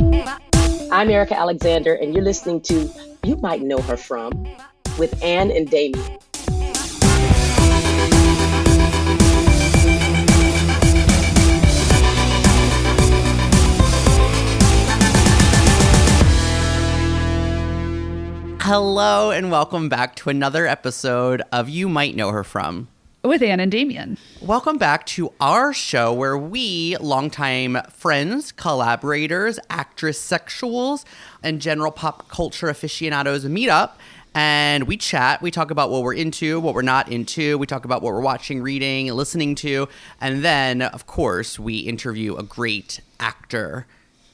I'm Erika Alexander, and you're listening to You Might Know Her From with Ann and Damian. Hello and welcome back to another episode of You Might Know Her From with Anna and Damian. Welcome back to our show where we, longtime friends, collaborators, actress sexuals, and general pop culture aficionados meet up and we chat. We talk about what we're into, what we're not into. We talk about what we're watching, reading, listening to. And then, of course, we interview a great actor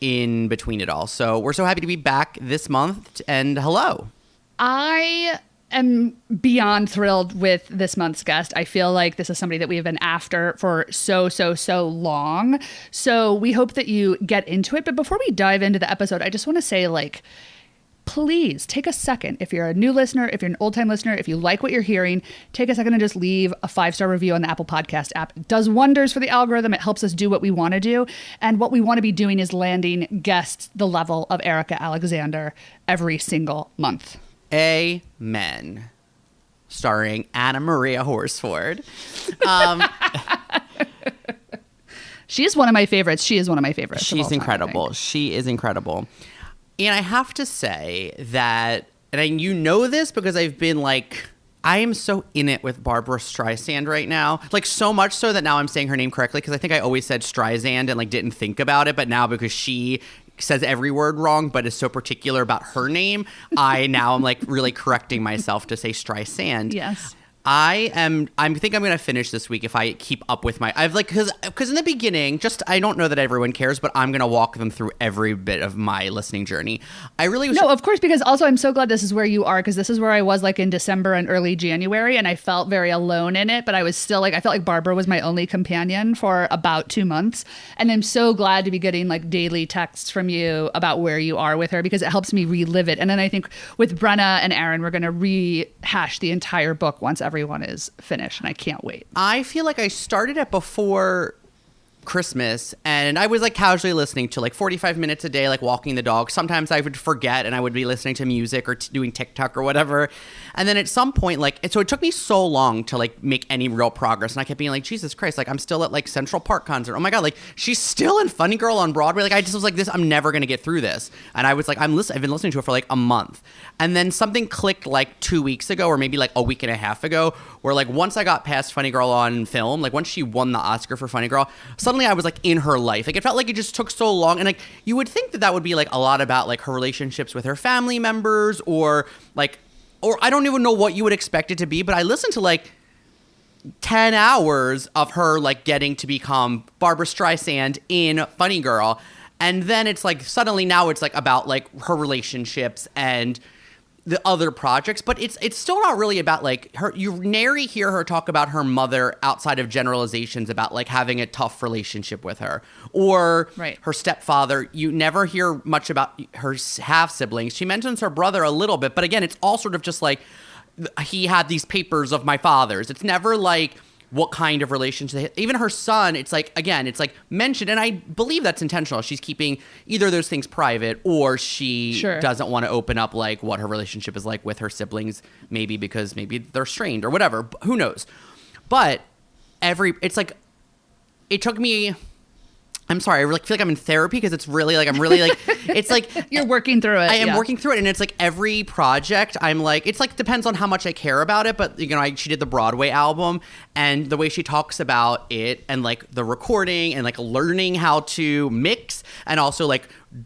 in between it all. So we're so happy to be back this month. And hello. I am beyond thrilled with this month's guest. I feel like this is somebody that we have been after for so long. So we hope that you get into it. But before we dive into the episode, I just want to say, please take a second. If you're a new listener, if you're an old-time listener, if you like what you're hearing, take a second and just leave a 5-star review on the Apple Podcast app. It does wonders for the algorithm. It helps us do what we want to do. And what we want to be doing is landing guests the level of Erika Alexander every single month. Amen. Starring Anna Maria Horsford. She's one of my favorites. She's incredible. She is incredible. And I have to say that, and you know this because I've been I am so in it with Barbra Streisand right now. So much so that now I'm saying her name correctly because I think I always said Streisand and didn't think about it. But now because she says every word wrong but is so particular about her name, I'm really correcting myself to say Streisand. Yes. I think I'm going to finish this week if I keep up with because in the beginning, I don't know that everyone cares, but I'm going to walk them through every bit of my listening journey. No, of course, because also I'm so glad this is where you are, because this is where I was in December and early January, and I felt very alone in it, but I was still I felt like Barbra was my only companion for about 2 months, and I'm so glad to be getting daily texts from you about where you are with her, because it helps me relive it. And then I think with Brenna and Aaron, we're going to rehash the entire book once everyone is finished, and I can't wait. I feel like I started it before Christmas, and I was casually listening to 45 minutes a day, walking the dog. Sometimes I would forget and I would be listening to music or doing TikTok or whatever. And then at some point, so it took me so long to make any real progress. And I kept being Jesus Christ, I'm still at Central Park concert. Oh my God, she's still in Funny Girl on Broadway. I just was this, I'm never going to get through this. And I was I've been listening to it for a month. And then something clicked 2 weeks ago, or maybe a week and a half ago, where once I got past Funny Girl on film, once she won the Oscar for Funny Girl, suddenly I was in her life. It felt it just took so long. And you would think that would be a lot about her relationships with her family members, or I don't even know what you would expect it to be, but I listened to 10 hours of her getting to become Barbra Streisand in Funny Girl. And then it's suddenly now it's about her relationships and the other projects, but it's still not really about her. You nary hear her talk about her mother outside of generalizations about having a tough relationship with her, or her stepfather. You never hear much about her half siblings. She mentions her brother a little bit, but again, it's all sort of just he had these papers of my father's. It's never what kind of relationship. Even her son, it's again, it's mentioned, and I believe that's intentional. She's keeping either those things private, or she doesn't want to open up what her relationship is with her siblings, maybe because maybe they're strained or whatever. Who knows? But it took me. I'm sorry, I feel I'm in therapy because it's really I'm really it's you're working through it. I am working through it, and it's every project I'm it's depends on how much I care about it, but she did the Broadway album, and the way she talks about it, and the recording, and learning how to mix, and also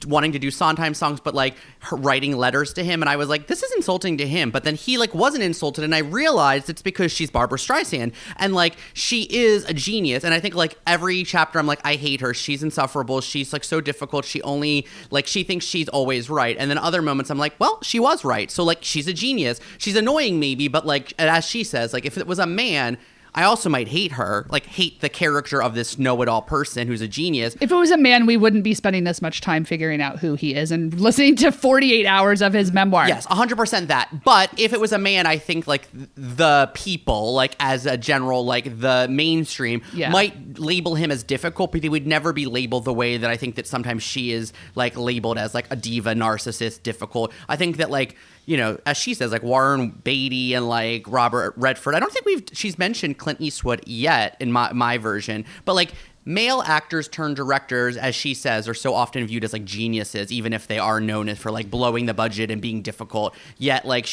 wanting to do Sondheim songs, but her writing letters to him, and I was this is insulting to him, but then he wasn't insulted, and I realized it's because she's Barbra Streisand, and she is a genius, and I think every chapter I'm I hate her, she's insufferable, she's so difficult, she only she thinks she's always right, and then other moments I'm well, she was right, so she's a genius, she's annoying maybe, but as she says, if it was a man, I also might hate her, like hate the character of this know-it-all person who's a genius. If it was a man, we wouldn't be spending this much time figuring out who he is and listening to 48 hours of his memoir. Yes, 100% that. But if it was a man, I think like the people, like as a general, like the mainstream might label him as difficult, but he would never be labeled the way that I think that sometimes she is like labeled as like a diva, narcissist, difficult. I think that like, you know, as she says, like Warren Beatty and like Robert Redford. I don't think she's mentioned Clint Eastwood yet in my version, but like male actors turned directors, as she says, are so often viewed as like geniuses, even if they are known for like blowing the budget and being difficult. Yet like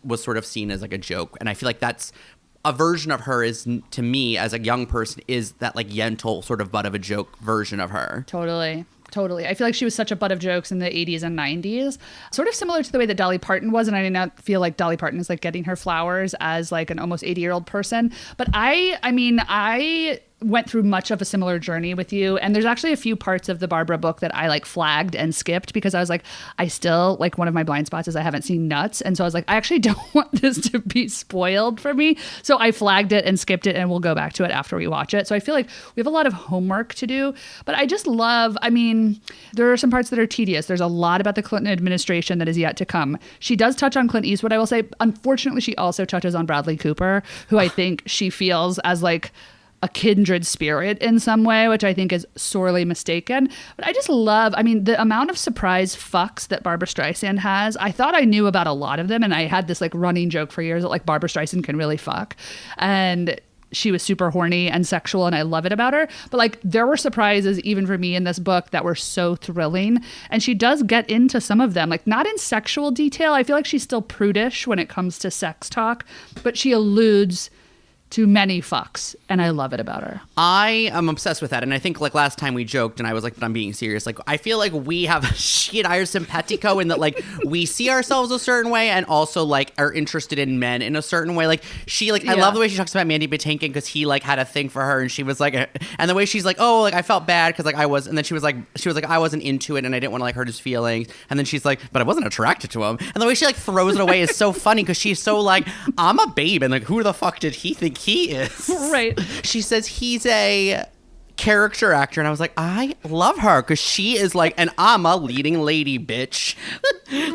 was sort of seen as like a joke, and I feel like that's a version of her is, to me as a young person, is that like Yentl sort of butt of a joke version of her. Totally. I feel like she was such a butt of jokes in the 80s and 90s, sort of similar to the way that Dolly Parton was. And I do not feel like Dolly Parton is like getting her flowers as like an almost 80-year-old person. But I went through much of a similar journey with you. And there's actually a few parts of the Barbra book that I like flagged and skipped because I was like, I still like, one of my blind spots is I haven't seen Nuts. And so I was like, I actually don't want this to be spoiled for me. So I flagged it and skipped it, and we'll go back to it after we watch it. So I feel like we have a lot of homework to do, but I just love, there are some parts that are tedious. There's a lot about the Clinton administration that is yet to come. She does touch on Clint Eastwood, I will say. Unfortunately, she also touches on Bradley Cooper, who I think she feels as like a kindred spirit in some way, which I think is sorely mistaken. But I just love, the amount of surprise fucks that Barbra Streisand has. I thought I knew about a lot of them, and I had this like running joke for years that like Barbra Streisand can really fuck. And she was super horny and sexual, and I love it about her. But like, there were surprises even for me in this book that were so thrilling. And she does get into some of them, like not in sexual detail. I feel like she's still prudish when it comes to sex talk, but she alludes to many fucks, and I love it about her. I am obsessed with that, and I think like last time we joked, and I was like, but I'm being serious. Like, I feel like she and I are simpatico in that like we see ourselves a certain way, and also like are interested in men in a certain way. Like she I love the way she talks about Mandy Patinkin because he like had a thing for her, and she was like, and the way she's like, oh, like I felt bad because like I was, and then she was like I wasn't into it, and I didn't want to like hurt his feelings, and then she's like, but I wasn't attracted to him, and the way she like throws it away is so funny because she's so like, I'm a babe, and like who the fuck did he think he is? Right. She says he's a character actor, and I was like, I love her because she is like, and I'm a leading lady, bitch.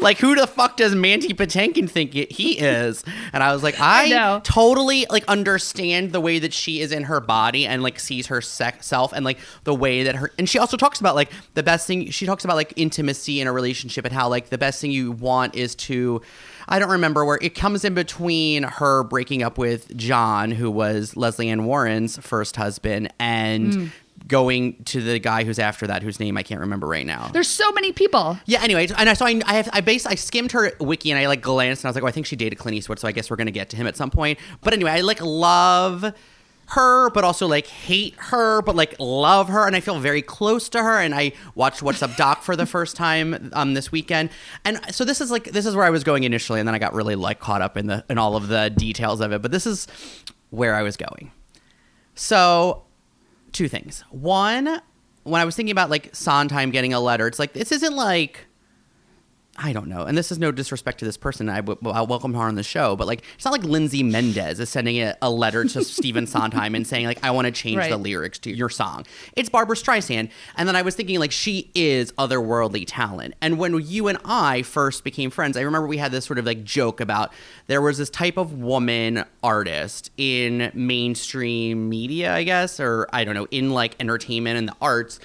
Like, who the fuck does Mandy Patinkin think he is? And I was like, I totally like understand the way that she is in her body and like sees her self, and like the way that and she also talks about like the best thing. She talks about like intimacy in a relationship and how like the best thing you want is to, I don't remember where it comes in between her breaking up with John, who was Leslie Ann Warren's first husband, and going to the guy who's after that, whose name I can't remember right now. There's so many people. Yeah. Anyway, and I skimmed her wiki, and I like glanced, and I was like, oh, I think she dated Clint Eastwood, so I guess we're gonna get to him at some point. But anyway, I like love her, but also like hate her, but like love her, and I feel very close to her. And I watched What's Up Doc for the first time this weekend, and so this is where I was going initially, and then I got really like caught up in all of the details of it. But this is where I was going. So, two things. One, when I was thinking about like Sondheim getting a letter, it's like this isn't like, I don't know, and this is no disrespect to this person. I'll welcome her on the show, but like, it's not like Lindsay Mendez is sending a letter to Stephen Sondheim and saying like, I want to change the lyrics to your song. It's Barbra Streisand. And then I was thinking like, she is otherworldly talent. And when you and I first became friends, I remember we had this sort of like joke about there was this type of woman artist in mainstream media, I guess, or I don't know, in like entertainment and the arts,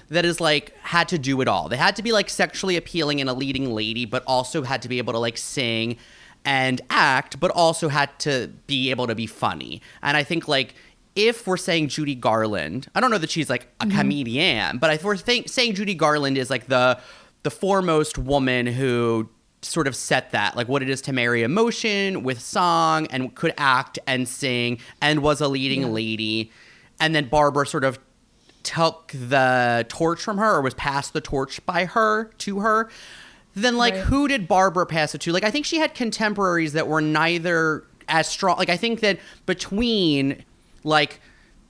that is like had to do it all. They had to be like sexually appealing and a leading lady, but also had to be able to like sing and act, but also had to be able to be funny. And I think like if we're saying Judy Garland, I don't know that she's like a comedian, but if we're saying Judy Garland is like the foremost woman who sort of set that, like what it is to marry emotion with song and could act and sing and was a leading lady. And then Barbra sort of took the torch from her, or was passed the torch by her to her, then like who did Barbra pass it to? Like I think she had contemporaries that were neither as strong. Like I think that between like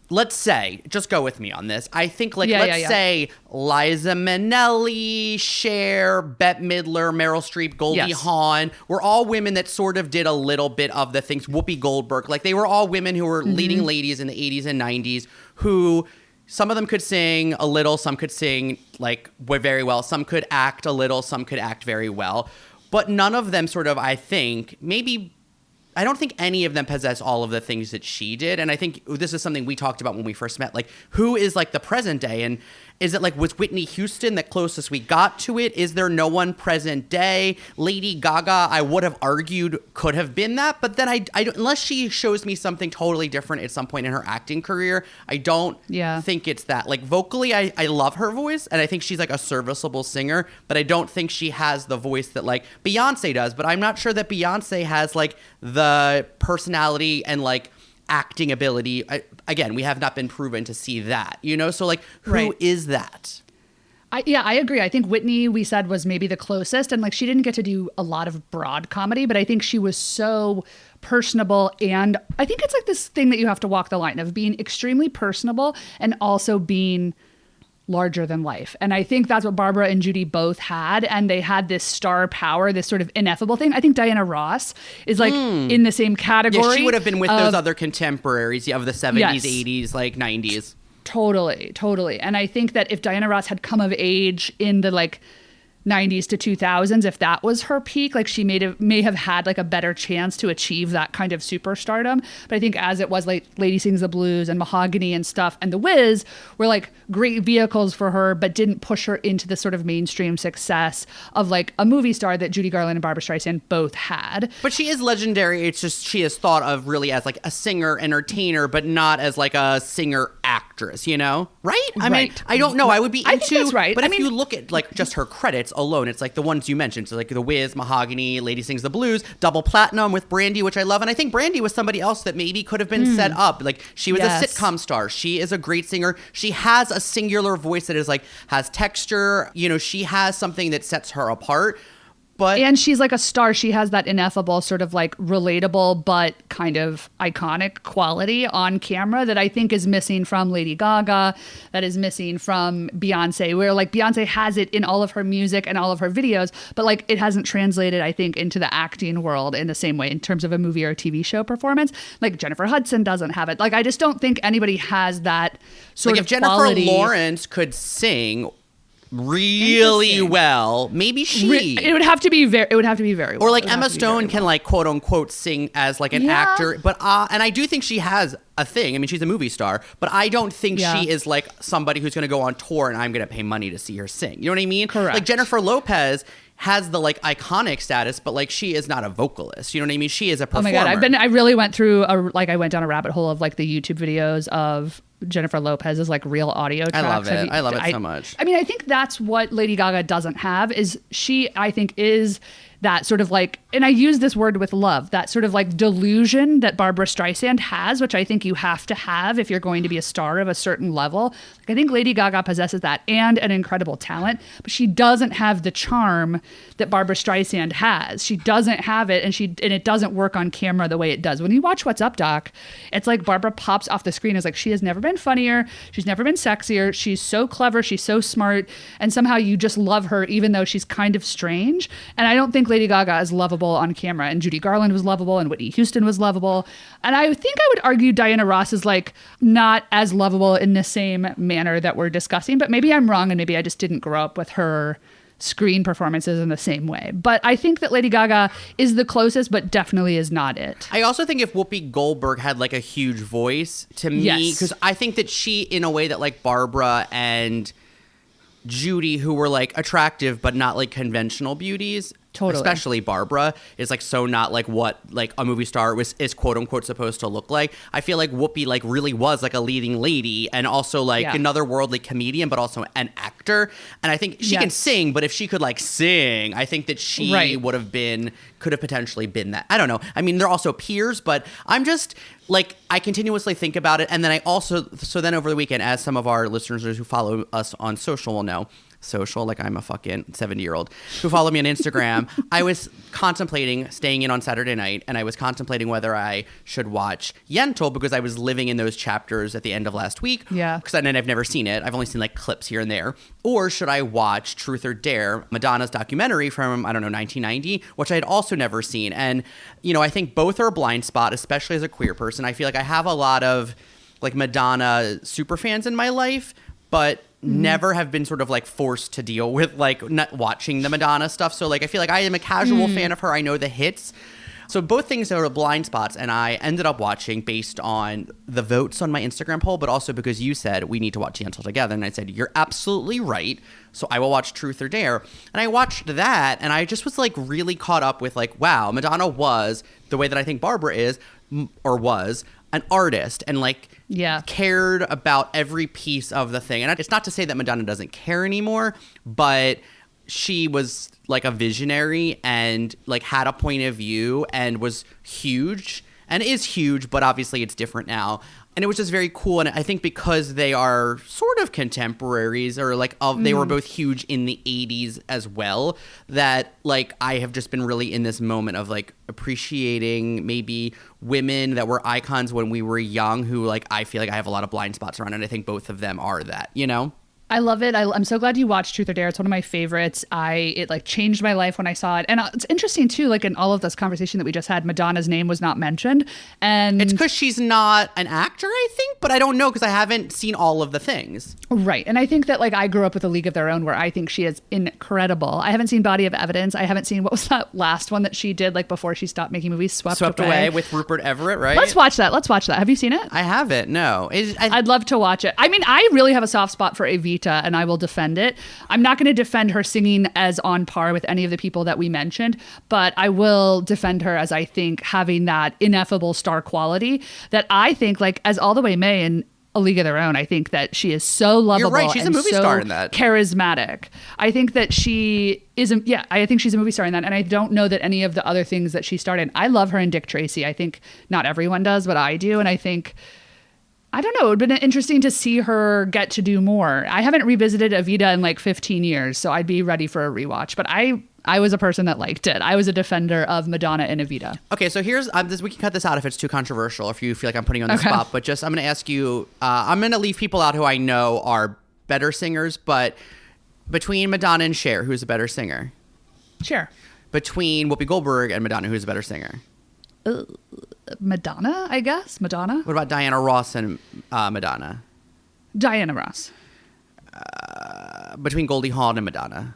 let's say, just go with me on this. I think, like, Yeah, let's say Liza Minnelli, Cher, Bette Midler, Meryl Streep, Goldie Hawn were all women that sort of did a little bit of the things. Whoopi Goldberg, like, they were all women who were leading ladies in the 80s and 90s who some of them could sing a little, some could sing, like, very well. Some could act a little, some could act very well. But none of them sort of, I think, I don't think any of them possess all of the things that she did. And I think this is something we talked about when we first met. Like, who is, like, the present day? And is it, like, was Whitney Houston the closest we got to it? Is there no one present day? Lady Gaga, I would have argued, could have been that. But then I don't, unless she shows me something totally different at some point in her acting career, I don't think it's that. Like, vocally, I love her voice. And I think she's, like, a serviceable singer. But I don't think she has the voice that, like, Beyonce does. But I'm not sure that Beyonce has, like, the personality and, like, acting ability. Again, we have not been proven to see that, you know? So, like, who is that? I agree. I think Whitney, we said, was maybe the closest. And, like, she didn't get to do a lot of broad comedy, but I think she was so personable. And I think it's, like, this thing that you have to walk the line of being extremely personable and also being larger than life. And I think that's what Barbra and Judy both had. And they had this star power, this sort of ineffable thing. I think Diana Ross is, like, in the same category. Yeah, she would have been with those other contemporaries of the 70s, 80s, like 90s. Totally. And I think that if Diana Ross had come of age in the, like, 90s to 2000s, if that was her peak, like, she may have had, like, a better chance to achieve that kind of superstardom. But I think as it was, like, Lady Sings the Blues and Mahogany and stuff and The Wiz were, like, great vehicles for her, but didn't push her into the sort of mainstream success of, like, a movie star that Judy Garland and Barbra Streisand both had. But she is legendary. It's just she is thought of really as, like, a singer entertainer, but not as, like, a singer actress, you know? Right? I mean, I don't know. I would be into, I think that's right. But if you look at, like, just her credits alone, it's like the ones you mentioned. So, like, The Wiz, Mahogany, Lady Sings the Blues, double platinum with Brandy, which I love. And I think Brandy was somebody else that maybe could have been set up. Like, she was a sitcom star. She is a great singer. She has a singular voice that is, like, has texture. You know, she has something that sets her apart. And she's like a star. She has that ineffable sort of, like, relatable but kind of iconic quality on camera that I think is missing from Lady Gaga, that is missing from Beyonce, where, like, Beyonce has it in all of her music and all of her videos, but, like, it hasn't translated, I think, into the acting world in the same way in terms of a movie or a TV show performance. Like, Jennifer Hudson doesn't have it. Like, I just don't think anybody has that sort of quality. If Jennifer Lawrence could sing really well, maybe it would have to be very well. Or, like, Emma Stone can, like, quote unquote sing as, like, an actor, but and I do think she has a thing. I mean, she's a movie star, but I don't think she is, like, somebody who's going to go on tour and I'm going to pay money to see her sing. You know what I mean? Correct. Like, Jennifer Lopez has the, like, iconic status, but, like, she is not a vocalist. You know what I mean? She is a performer. Oh my God, I really went through I went down a rabbit hole of, like, the YouTube videos of Jennifer Lopez's, like, real audio tracks. I love it. I love it so much. I mean, I think that's what Lady Gaga doesn't have is she, I think, is that sort of, like, and I use this word with love, that sort of, like, delusion that Barbra Streisand has, which I think you have to have if you're going to be a star of a certain level. Like, I think Lady Gaga possesses that and an incredible talent, but she doesn't have the charm that Barbra Streisand has. She doesn't have it, and it doesn't work on camera the way it does. When you watch What's Up, Doc, it's like Barbra pops off the screen as, like, she has never been funnier, she's never been sexier, she's so clever, she's so smart, and somehow you just love her even though she's kind of strange. And I don't think Lady Gaga is lovable on camera, and Judy Garland was lovable, and Whitney Houston was lovable. And I think I would argue Diana Ross is, like, not as lovable in the same manner that we're discussing, but maybe I'm wrong, and maybe I just didn't grow up with her screen performances in the same way. But I think that Lady Gaga is the closest, but definitely is not it. I also think if Whoopi Goldberg had, like, a huge voice to me, because I think that she, in a way that, like, Barbra and Judy, who were, like, attractive but not, like, conventional beauties, Totally. Especially Barbra is, like, so not like what, like, a movie star is quote unquote supposed to look like. I feel like Whoopi, like, really was, like, a leading lady and also, like, another worldly comedian, but also an actor. And I think she can sing, but if she could, like, sing, I think that she could have potentially been that. I don't know. I mean, they're also peers, but I'm just, like, I continuously think about it. And then I also, so then over the weekend, as some of our listeners who follow us on social will know, social, like I'm a fucking 70-year-old, who follow me on Instagram, I was contemplating staying in on Saturday night, and I was contemplating whether I should watch Yentl because I was living in those chapters at the end of last week. Yeah. Because I've never seen it. I've only seen like clips here and there. Or should I watch Truth or Dare, Madonna's documentary from, 1990, which I had also never seen. And, I think both are a blind spot, especially as a queer person. I feel like I have a lot of like Madonna super fans in my life, but never have been sort of like forced to deal with like not watching the Madonna stuff. So like I feel like I am a casual fan of her. I know the hits. So both things are blind spots, and I ended up watching based on the votes on my Instagram poll, but also because you said we need to watch Yentl together, and I said you're absolutely right. So I will watch Truth or Dare, and I watched that, and I just was like really caught up with like, wow, Madonna was the way that I think Barbra is or was an artist, and like cared about every piece of the thing. And it's not to say that Madonna doesn't care anymore, but she was like a visionary and like had a point of view and was huge and is huge, but obviously it's different now. And it was just very cool. And I think because they are sort of contemporaries or like they were both huge in the 80s as well, that like I have just been really in this moment of like appreciating maybe women that were icons when we were young who like I feel like I have a lot of blind spots around. And I think both of them are that, I love it. I'm so glad you watched Truth or Dare. It's one of my favorites. It like changed my life when I saw it. And it's interesting too, like in all of this conversation that we just had, Madonna's name was not mentioned. And it's because she's not an actor, I think, but I don't know because I haven't seen all of the things. Right. And I think that like I grew up with A League of Their Own where I think she is incredible. I haven't seen Body of Evidence. I haven't seen, what was that last one that she did like before she stopped making movies? Swept Away with Rupert Everett, right? Let's watch that. Have you seen it? I haven't, no. I'd love to watch it. I mean, I really have a soft spot for Evita and I will defend it. I'm not going to defend her singing as on par with any of the people that we mentioned, but I will defend her as I think having that ineffable star quality that I think like as All the Way May in A League of Their Own, I think that she is so lovable. You're right. She's a movie star in that. Charismatic. I think that she is, I think she's a movie star in that. And I don't know that any of the other things that she starred in. I love her in Dick Tracy. I think not everyone does, but I do. And I think, I don't know, it would have been interesting to see her get to do more. I haven't revisited Evita in like 15 years, so I'd be ready for a rewatch. But I was a person that liked it. I was a defender of Madonna and Evita. Okay, so here's we can cut this out if it's too controversial, if you feel like I'm putting you on the spot. But just I'm going to ask you, I'm going to leave people out who I know are better singers, but between Madonna and Cher, who's a better singer? Cher. Between Whoopi Goldberg and Madonna, who's a better singer? Madonna, I guess. Madonna. What about Diana Ross and Madonna? Diana Ross. Between Goldie Hawn and Madonna.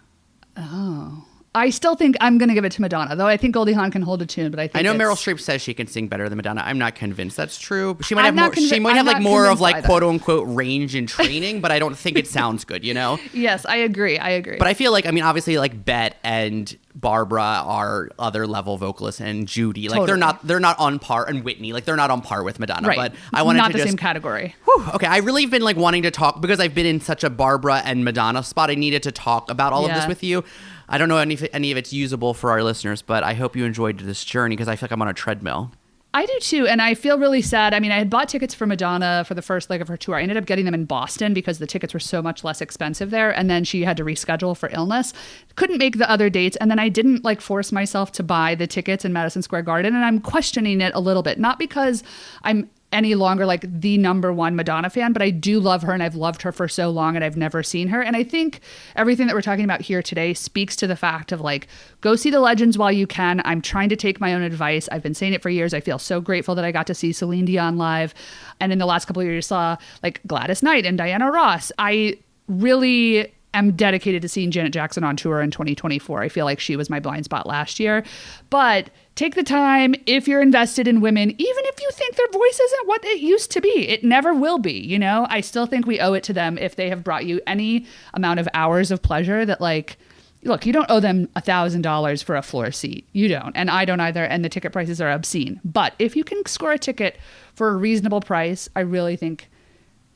Oh. I still think I'm going to give it to Madonna, though I think Goldie Hawn can hold a tune, but I know Meryl Streep says she can sing better than Madonna. I'm not convinced that's true. She might have more. She might have like more of like quote unquote range and training, but I don't think it sounds good. Yes, I agree. But I feel like obviously like Bet and Barbra are other level vocalists, and Judy like they're not on par, and Whitney like they're not on par with Madonna. Right. But I wanted not to the same category. Okay, I really have been like wanting to talk because I've been in such a Barbra and Madonna spot. I needed to talk about all of this with you. I don't know any of it's usable for our listeners, but I hope you enjoyed this journey because I feel like I'm on a treadmill. I do too, and I feel really sad. I mean, I had bought tickets for Madonna for the first leg of her tour. I ended up getting them in Boston because the tickets were so much less expensive there, and then she had to reschedule for illness. Couldn't make the other dates, and then I didn't like force myself to buy the tickets in Madison Square Garden, and I'm questioning it a little bit. Not because I'm any longer like the number one Madonna fan, but I do love her and I've loved her for so long and I've never seen her. And I think everything that we're talking about here today speaks to the fact of like, go see the legends while you can. I'm trying to take my own advice. I've been saying it for years. I feel so grateful that I got to see Celine Dion live. And in the last couple of years, saw like Gladys Knight and Diana Ross. I really am dedicated to seeing Janet Jackson on tour in 2024. I feel like she was my blind spot last year. But take the time if you're invested in women, even if you think their voice isn't what it used to be. It never will be, I still think we owe it to them if they have brought you any amount of hours of pleasure that like, look, you don't owe them $1,000 for a floor seat. You don't. And I don't either. And the ticket prices are obscene. But if you can score a ticket for a reasonable price, I really think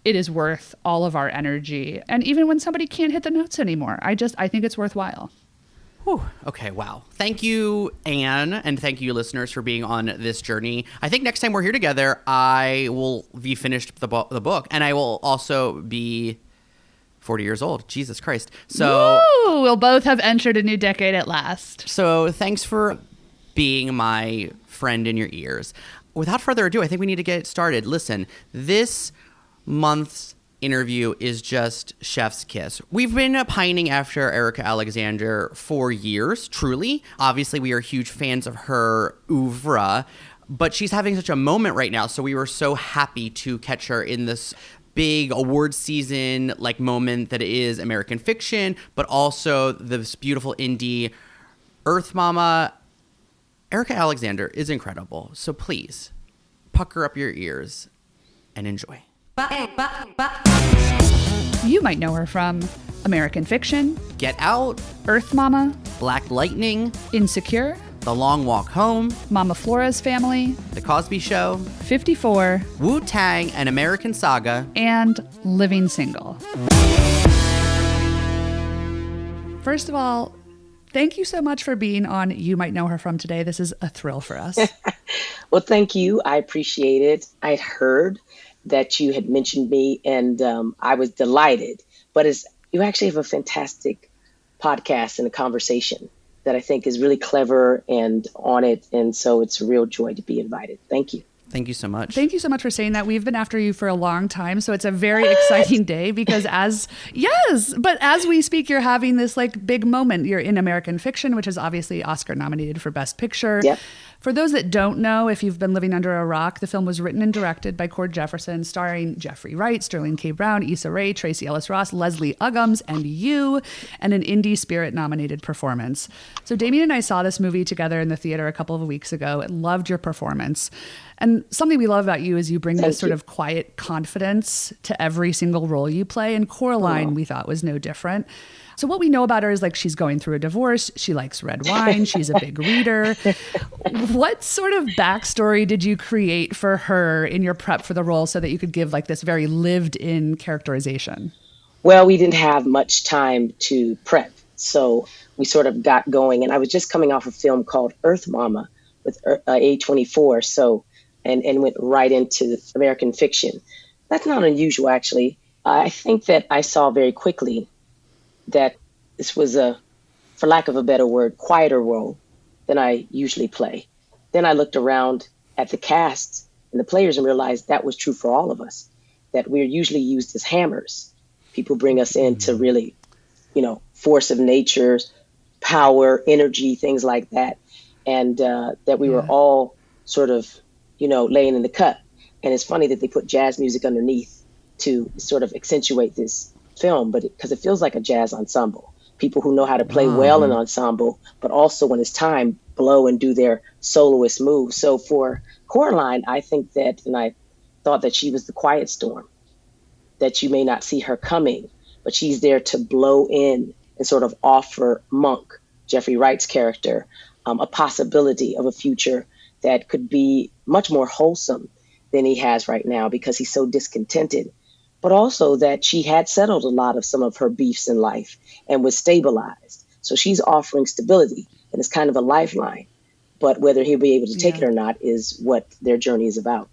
it is worth all of our energy. And even when somebody can't hit the notes anymore, I think it's worthwhile. Whew. Okay, wow. Thank you, Anne, and thank you, listeners, for being on this journey. I think next time we're here together, I will be finished the book, and I will also be 40 years old. Jesus Christ. So we'll both have entered a new decade at last. So thanks for being my friend in your ears. Without further ado, I think we need to get started. Listen, this month's interview is just chef's kiss. We've been pining after Erika Alexander for years, truly. Obviously, we are huge fans of her oeuvre, but she's having such a moment right now, so we were so happy to catch her in this big award season like moment that is American Fiction, but also this beautiful indie Earth Mama. Erika Alexander is incredible, so please pucker up your ears and enjoy. You might know her from American Fiction, Get Out, Earth Mama, Black Lightning, Insecure, The Long Walk Home, Mama Flora's Family, The Cosby Show, 54, Wu-Tang, and American Saga, and Living Single. First of all, thank you so much for being on You Might Know Her From today. This is a thrill for us. Well, thank you. I appreciate it. I had heard that you had mentioned me, and I was delighted. But you actually have a fantastic podcast and a conversation that I think is really clever and on it. And so it's a real joy to be invited. Thank you. Thank you so much. Thank you so much for saying that. We've been after you for a long time, so it's a very exciting day because as we speak, you're having this like big moment. You're in American Fiction, which is obviously Oscar nominated for Best Picture. Yep. For those that don't know, if you've been living under a rock, the film was written and directed by Cord Jefferson, starring Jeffrey Wright, Sterling K. Brown, Issa Rae, Tracee Ellis Ross, Leslie Uggams, and you, and an Indie Spirit nominated performance. So Damian and I saw this movie together in the theater a couple of weeks ago and loved your performance. And something we love about you is you bring this sort of quiet confidence to every single role you play. And Coraline, we thought, was no different. So what we know about her is like she's going through a divorce. She likes red wine. She's a big reader. What sort of backstory did you create for her in your prep for the role so that you could give like this very lived in characterization? Well, we didn't have much time to prep. So we sort of got going. And I was just coming off a film called Earth Mama with A24. So and went right into American Fiction. That's not unusual, actually. I think that I saw very quickly that this was for lack of a better word, quieter role than I usually play. Then I looked around at the cast and the players and realized that was true for all of us, that we're usually used as hammers. People bring us in to really, force of nature, power, energy, things like that. And that we were all sort of, laying in the cut. And it's funny that they put jazz music underneath to sort of accentuate this film, but because it feels like a jazz ensemble. People who know how to play well in ensemble, but also when it's time, blow and do their soloist moves. So for Coraline, I think that, and I thought that she was the quiet storm, that you may not see her coming, but she's there to blow in and sort of offer Monk, Jeffrey Wright's character, a possibility of a future that could be much more wholesome than he has right now because he's so discontented, but also that she had settled a lot of some of her beefs in life and was stabilized. So she's offering stability and it's kind of a lifeline, but whether he'll be able to take it or not is what their journey is about.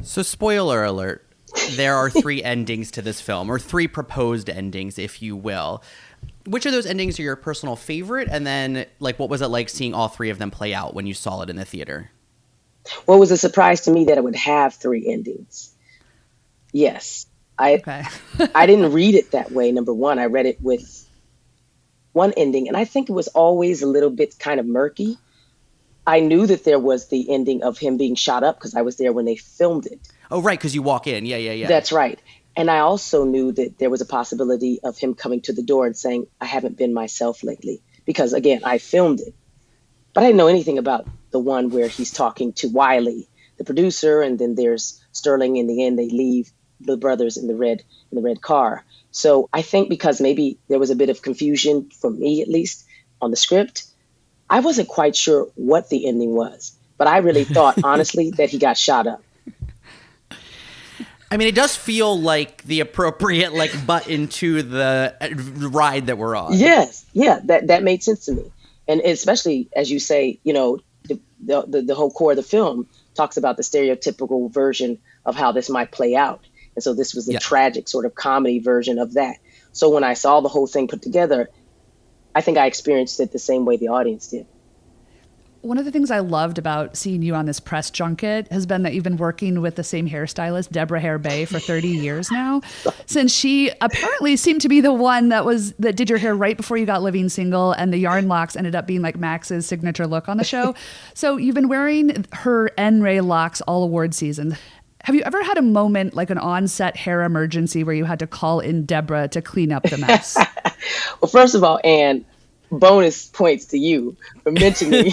So spoiler alert, there are 3 endings to this film, or 3 proposed endings, if you will. Which of those endings are your personal favorite? And then, what was it like seeing all 3 of them play out when you saw it in the theater? Well, it was a surprise to me that it would have 3 endings. Yes. I didn't read it that way, number one. I read it with one ending, and I think it was always a little bit kind of murky. I knew that there was the ending of him being shot up because I was there when they filmed it. Oh, right, because you walk in. Yeah. That's right. And I also knew that there was a possibility of him coming to the door and saying, I haven't been myself lately. Because, again, I filmed it. But I didn't know anything about the one where he's talking to Wiley, the producer, and then there's Sterling. In the end, they leave the brothers in the red car. So I think because maybe there was a bit of confusion, for me at least, on the script, I wasn't quite sure what the ending was. But I really thought, honestly, that he got shot up. I mean, it does feel like the appropriate button to the ride that we're on. Yes, yeah, that made sense to me, and especially as you say, the whole core of the film talks about the stereotypical version of how this might play out, and so this was the tragic sort of comedy version of that, So when I saw the whole thing put together, I think I experienced it the same way the audience did. One of the things I loved about seeing you on this press junket has been that you've been working with the same hairstylist, Deborah Hare Bay, for 30 years now, since she apparently seemed to be the one that did your hair right before you got Living Single, and the yarn locks ended up being like Max's signature look on the show. So you've been wearing her NRAY locks all award season. Have you ever had a moment like an on-set hair emergency where you had to call in Deborah to clean up the mess? Well, first of all, Anne, bonus points to you for mentioning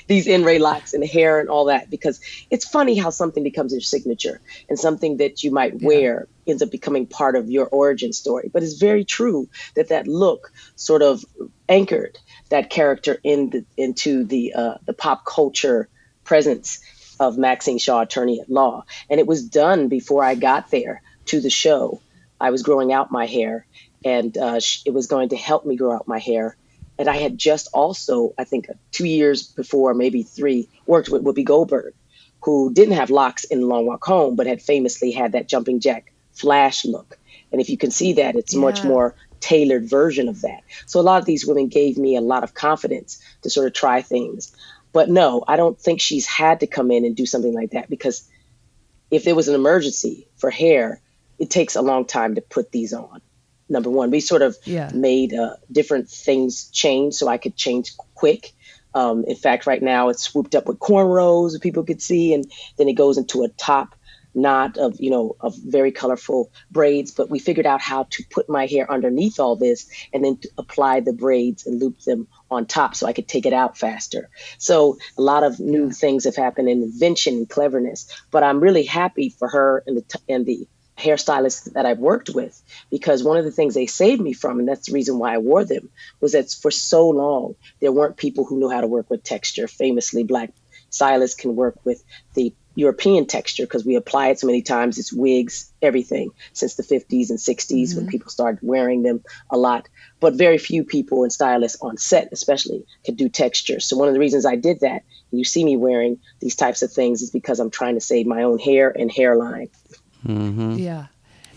these NRAY locks and hair and all that, because it's funny how something becomes your signature and something that you might wear ends up becoming part of your origin story. But it's very true that look sort of anchored that character into the pop culture presence of Maxine Shaw, attorney at law. And it was done before I got there to the show. I was growing out my hair, and it was going to help me grow out my hair. And I had just also, I think 2 years before, maybe 3, worked with Whoopi Goldberg, who didn't have locks in Long Walk Home, but had famously had that jumping jack flash look. And if you can see that, it's a much more tailored version of that. So a lot of these women gave me a lot of confidence to sort of try things. But no, I don't think she's had to come in and do something like that, because if there was an emergency for hair, it takes a long time to put these on. Number one, we sort of made different things change so I could change quick. In fact, right now it's swooped up with cornrows that people could see, and then it goes into a top knot of very colorful braids. But we figured out how to put my hair underneath all this and then to apply the braids and loop them on top so I could take it out faster. So a lot of new things have happened in invention and cleverness. But I'm really happy for her and the hairstylists that I've worked with, because one of the things they saved me from, and that's the reason why I wore them, was that for so long there weren't people who knew how to work with texture. Famously, Black stylists can work with the European texture because we apply it so many times. It's wigs, everything, since the 50s and 60s when people started wearing them a lot. But very few people and stylists on set especially could do texture. So one of the reasons I did that, and you see me wearing these types of things, is because I'm trying to save my own hair and hairline. Yeah.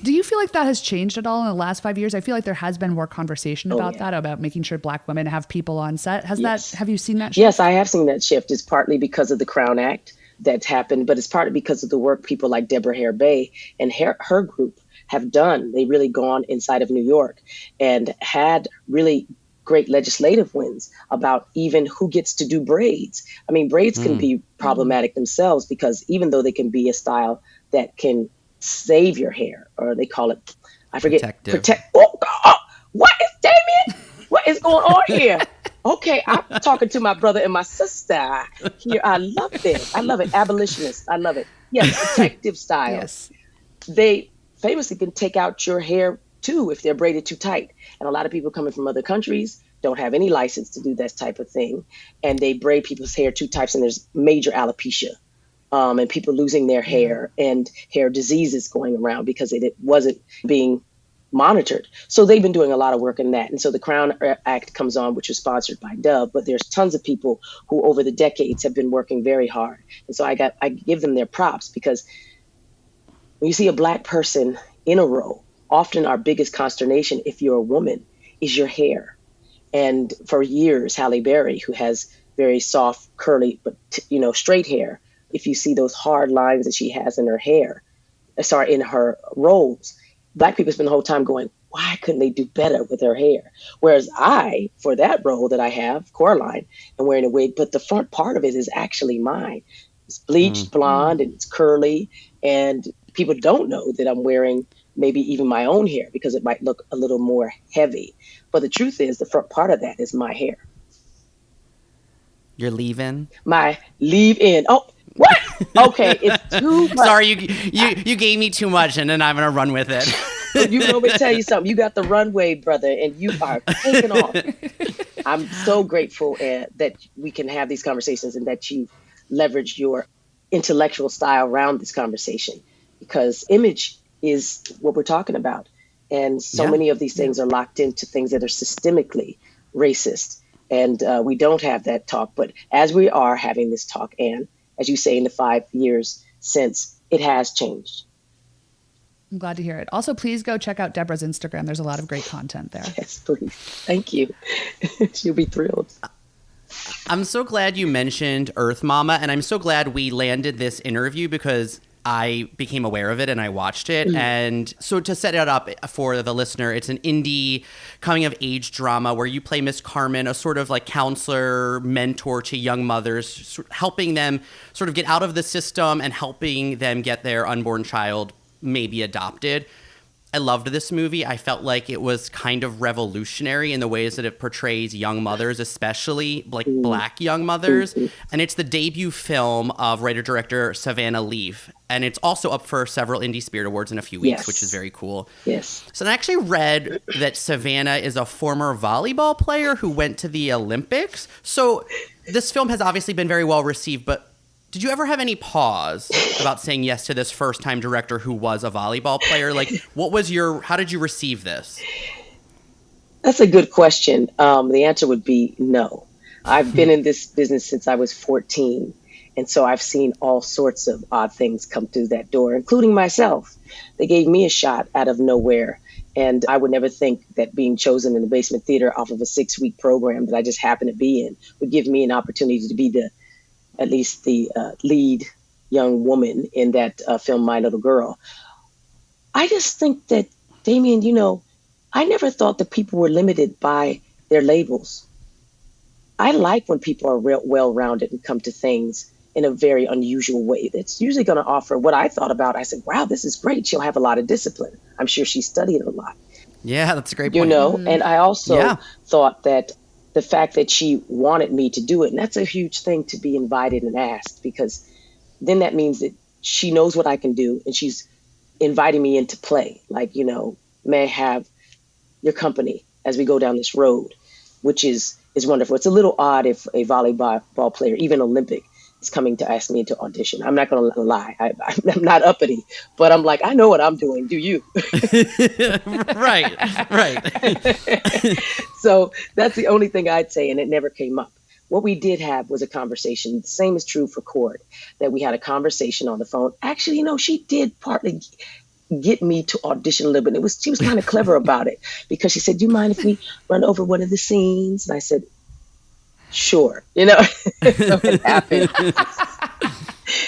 Do you feel like that has changed at all in the last 5 years? I feel like there has been more conversation about that, about making sure Black women have people on set. Have you seen that shift? Yes, I have seen that shift. It's partly because of the Crown Act that's happened, but it's partly because of the work people like Deborah Hare Bay and her group have done. They've really gone inside of New York and had really great legislative wins about even who gets to do braids. I mean, braids can be problematic themselves, because even though they can be a style that can save your hair, or they call it, I forget, protect. Oh, God, what is Damian? What is going on here? Okay, I'm talking to my brother and my sister here. I love it. I love it. Abolitionist. I love it. Yes, protective styles. Yes. They famously can take out your hair too if they're braided too tight. And a lot of people coming from other countries don't have any license to do that type of thing, and they braid people's hair too tight, and there's major alopecia. And people losing their hair and hair diseases going around because it wasn't being monitored. So they've been doing a lot of work in that. And so the Crown Act comes on, which is sponsored by Dove, but there's tons of people who over the decades have been working very hard. And so I give them their props, because when you see a Black person in a role, often our biggest consternation, if you're a woman, is your hair. And for years, Halle Berry, who has very soft, curly, but straight hair, if you see those hard lines that she has in her hair, in her roles, Black people spend the whole time going, why couldn't they do better with her hair? Whereas I, for that role that I have, Coraline, am wearing a wig, but the front part of it is actually mine. It's bleached blonde and it's curly, and people don't know that I'm wearing maybe even my own hair because it might look a little more heavy. But the truth is, the front part of that is my hair. Your leave-in? My leave-in. Oh, what? Okay, it's too much. Sorry, you gave me too much, and then I'm gonna run with it. So you want me to tell you something? You got the runway, brother, and you are taking off. I'm so grateful that we can have these conversations and that you leverage your intellectual style around this conversation, because image is what we're talking about. And so many of these things are locked into things that are systemically racist. And we don't have that talk. But as we are having this talk, and as you say, in the 5 years since, it has changed. I'm glad to hear it. Also, please go check out Deborah's Instagram. There's a lot of great content there. Yes, please. Thank you. She'll be thrilled. I'm so glad you mentioned Earth Mama, and I'm so glad we landed this interview because I became aware of it and I watched it. And so to set it up for the listener, it's an indie coming of age drama where you play Miss Carmen, a sort of like counselor, mentor to young mothers, helping them sort of get out of the system and helping them get their unborn child maybe adopted. I loved this movie. I felt like it was kind of revolutionary in the ways that it portrays young mothers, especially like Black young mothers. And it's the debut film of writer-director Savannah Leaf. And it's also up for several Indie Spirit Awards in a few weeks, which is very cool. Yes. So I actually read that Savannah is a former volleyball player who went to the Olympics. So this film has obviously been very well received, but did you ever have any pause about saying yes to this first-time director who was a volleyball player? Like, how did you receive this? That's a good question. The answer would be no. I've been in this business since I was 14. And so I've seen all sorts of odd things come through that door, including myself. They gave me a shot out of nowhere. And I would never think that being chosen in the Basement Theater off of a 6-week program that I just happened to be in would give me an opportunity to be at least the lead young woman in that film, My Little Girl. I just think that, Damian, I never thought that people were limited by their labels. I like when people are well-rounded and come to things in a very unusual way that's usually going to offer what I thought about. I said, wow, this is great. She'll have a lot of discipline. I'm sure she studied a lot. Yeah, that's a great point. And I also thought that the fact that she wanted me to do it, and that's a huge thing to be invited and asked, because then that means that she knows what I can do and she's inviting me into play. Like, may I have your company as we go down this road, which is wonderful. It's a little odd if a volleyball player, even Olympic, is coming to ask me to audition. I'm not going to lie. I'm not uppity, but I'm like, I know what I'm doing. Do you? Right. So that's the only thing I'd say, and it never came up. What we did have was a conversation. The same is true for Cord, that we had a conversation on the phone. Actually, she did partly get me to audition a little bit. She was kind of clever about it, because she said, do you mind if we run over one of the scenes? And I said, sure. So it happened.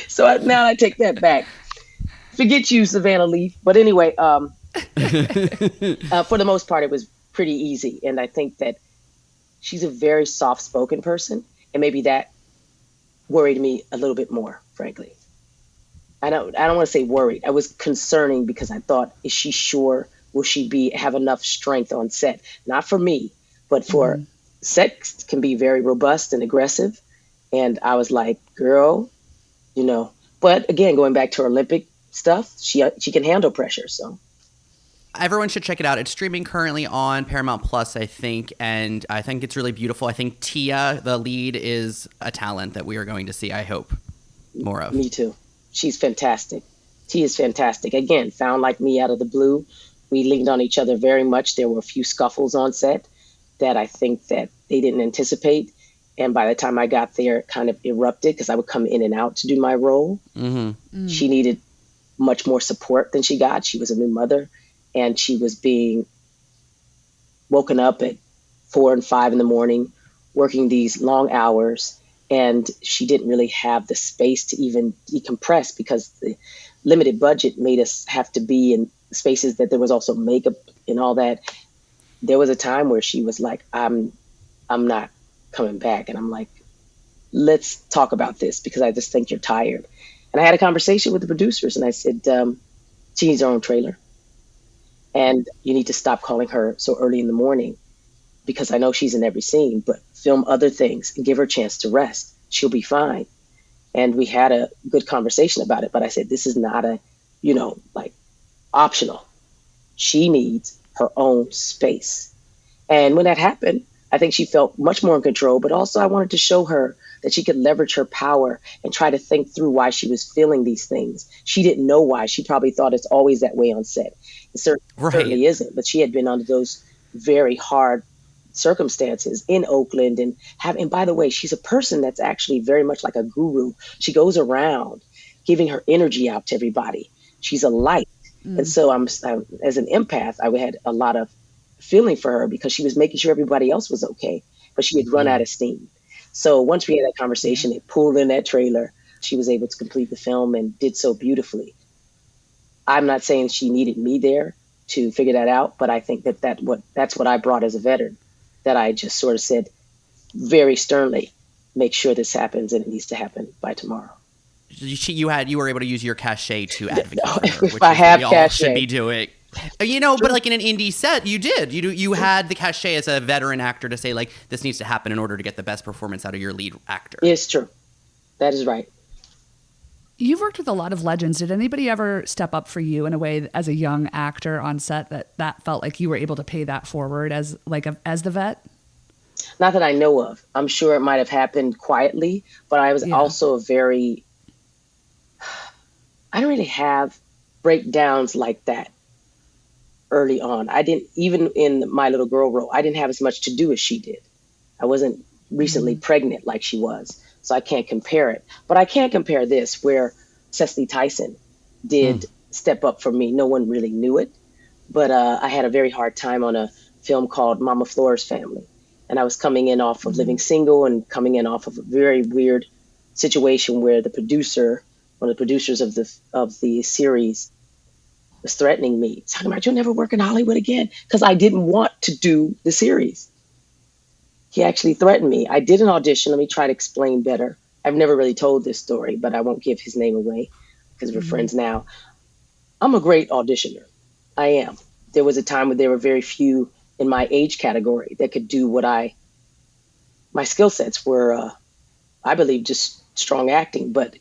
So now I take that back. Forget you, Savannah Leaf. But anyway, for the most part, it was pretty easy. And I think that she's a very soft-spoken person. And maybe that worried me a little bit more, frankly. I don't want to say worried. I was concerning because I thought, is she sure? Will she have enough strength on set? Not for me, but for sex can be very robust and aggressive. And I was like, girl, but again, going back to her Olympic stuff, she can handle pressure. So everyone should check it out. It's streaming currently on Paramount Plus, I think, and I think it's really beautiful. I think Tia, the lead, is a talent that we are going to see, I hope, more of. Me too. She's fantastic. Tia's fantastic. Again, found like me out of the blue. We leaned on each other very much. There were a few scuffles on set that I think that they didn't anticipate. And by the time I got there, it kind of erupted because I would come in and out to do my role. She needed much more support than she got. She was a new mother, and she was being woken up at 4 and 5 in the morning, working these long hours. And she didn't really have the space to even decompress because the limited budget made us have to be in spaces that there was also makeup and all that. There was a time where she was like, I'm not coming back. And I'm like, let's talk about this because I just think you're tired. And I had a conversation with the producers and I said, she needs her own trailer. And you need to stop calling her so early in the morning because I know she's in every scene, but film other things and give her a chance to rest. She'll be fine. And we had a good conversation about it. But I said, this is not optional. She needs her own space. And when that happened, I think she felt much more in control, but also I wanted to show her that she could leverage her power and try to think through why she was feeling these things. She didn't know why. She probably thought it's always that way on set. It certainly isn't, but she had been under those very hard circumstances in Oakland and by the way, she's a person that's actually very much like a guru. She goes around giving her energy out to everybody. She's a light. And so as an empath, I had a lot of feeling for her because she was making sure everybody else was okay, but she had run out of steam. So once we had that conversation, they pulled in that trailer. She was able to complete the film and did so beautifully. I'm not saying she needed me there to figure that out, but I think that's what I brought as a veteran, that I just sort of said very sternly, make sure this happens, and it needs to happen by tomorrow. You were able to use your cachet to advocate for her, If which I is have what we all cachet. should be doing. But like in an indie set, you had the cachet as a veteran actor to say like this needs to happen in order to get the best performance out of your lead actor. It's true. That is right. You've worked with a lot of legends. Did anybody ever step up for you in a way as a young actor on set that felt like you were able to pay that forward as the vet? Not that I know of. I'm sure it might have happened quietly, but I was also I don't really have breakdowns like that early on. I didn't, even in my little girl role, I didn't have as much to do as she did. I wasn't recently pregnant like she was, so I can't compare it. But I can compare this, where Cicely Tyson did step up for me. No one really knew it, but I had a very hard time on a film called Mama Flora's Family. And I was coming in off of Living Single and coming in off of a very weird situation where one of the producers of the series, was threatening me, talking about you'll never work in Hollywood again, because I didn't want to do the series. He actually threatened me. I did an audition. Let me try to explain better. I've never really told this story, but I won't give his name away because we're friends now. I'm a great auditioner. I am. There was a time when there were very few in my age category that could do my skill sets were, I believe, just strong acting, but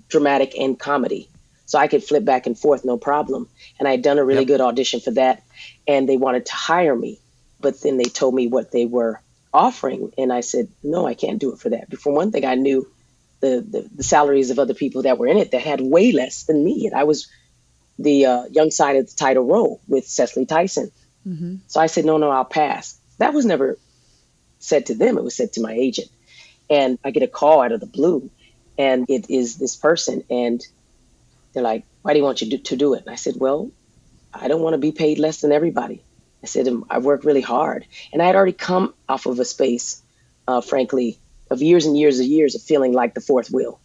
dramatic and comedy. So I could flip back and forth, no problem. And I'd done a really good audition for that, and they wanted to hire me. But then they told me what they were offering, and I said, no, I can't do it for that. But for one thing, I knew the salaries of other people that were in it that had way less than me. And I was the young side of the title role with Cicely Tyson. So I said, no, I'll pass. That was never said to them. It was said to my agent. And I get a call out of the blue, and it is this person. And they're like, why do you want you to do it? And I said, well, I don't want to be paid less than everybody. I said, I work really hard. And I had already come off of a space, frankly, of years and years and years of feeling like the fourth wheel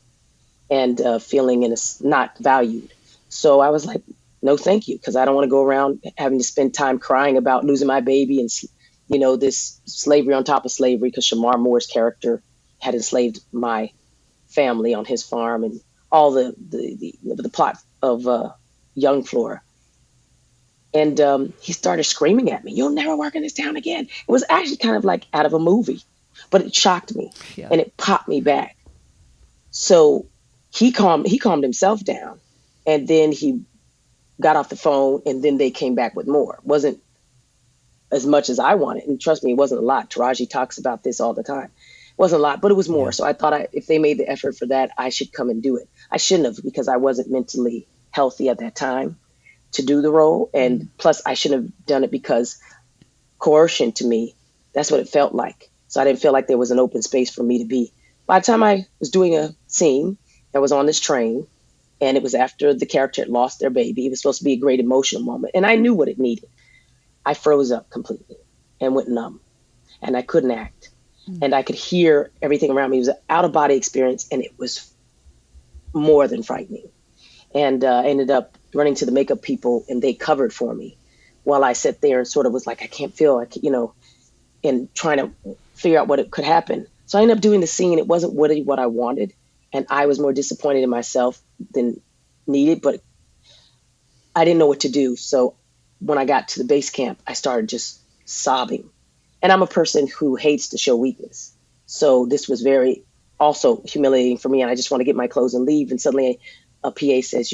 and feeling not valued. So I was like, no, thank you, because I don't want to go around having to spend time crying about losing my baby and, this slavery on top of slavery, because Shamar Moore's character had enslaved my family on his farm and all the plot of young Flora. And he started screaming at me, you'll never work in this town again. It was actually kind of like out of a movie, but it shocked me and it popped me back. So he calmed himself down, and then he got off the phone, and then they came back with more. It wasn't as much as I wanted. And trust me, it wasn't a lot. Taraji talks about this all the time. It wasn't a lot, but it was more. So I thought if they made the effort for that, I should come and do it. I shouldn't have, because I wasn't mentally healthy at that time to do the role. And plus I shouldn't have done it because coercion, to me, that's what it felt like. So I didn't feel like there was an open space for me to be. By the time I was doing a scene that was on this train, and it was after the character had lost their baby, it was supposed to be a great emotional moment. And I knew what it needed. I froze up completely and went numb, and I couldn't act. And I could hear everything around me. It was an out-of-body experience, and it was more than frightening. And I ended up running to the makeup people, and they covered for me while I sat there and sort of was like, I can't feel, and trying to figure out what it could happen. So I ended up doing the scene. It wasn't really what I wanted, and I was more disappointed in myself than needed, but I didn't know what to do. So when I got to the base camp, I started just sobbing. And I'm a person who hates to show weakness. So this was very also humiliating for me. And I just want to get my clothes and leave. And suddenly a PA says,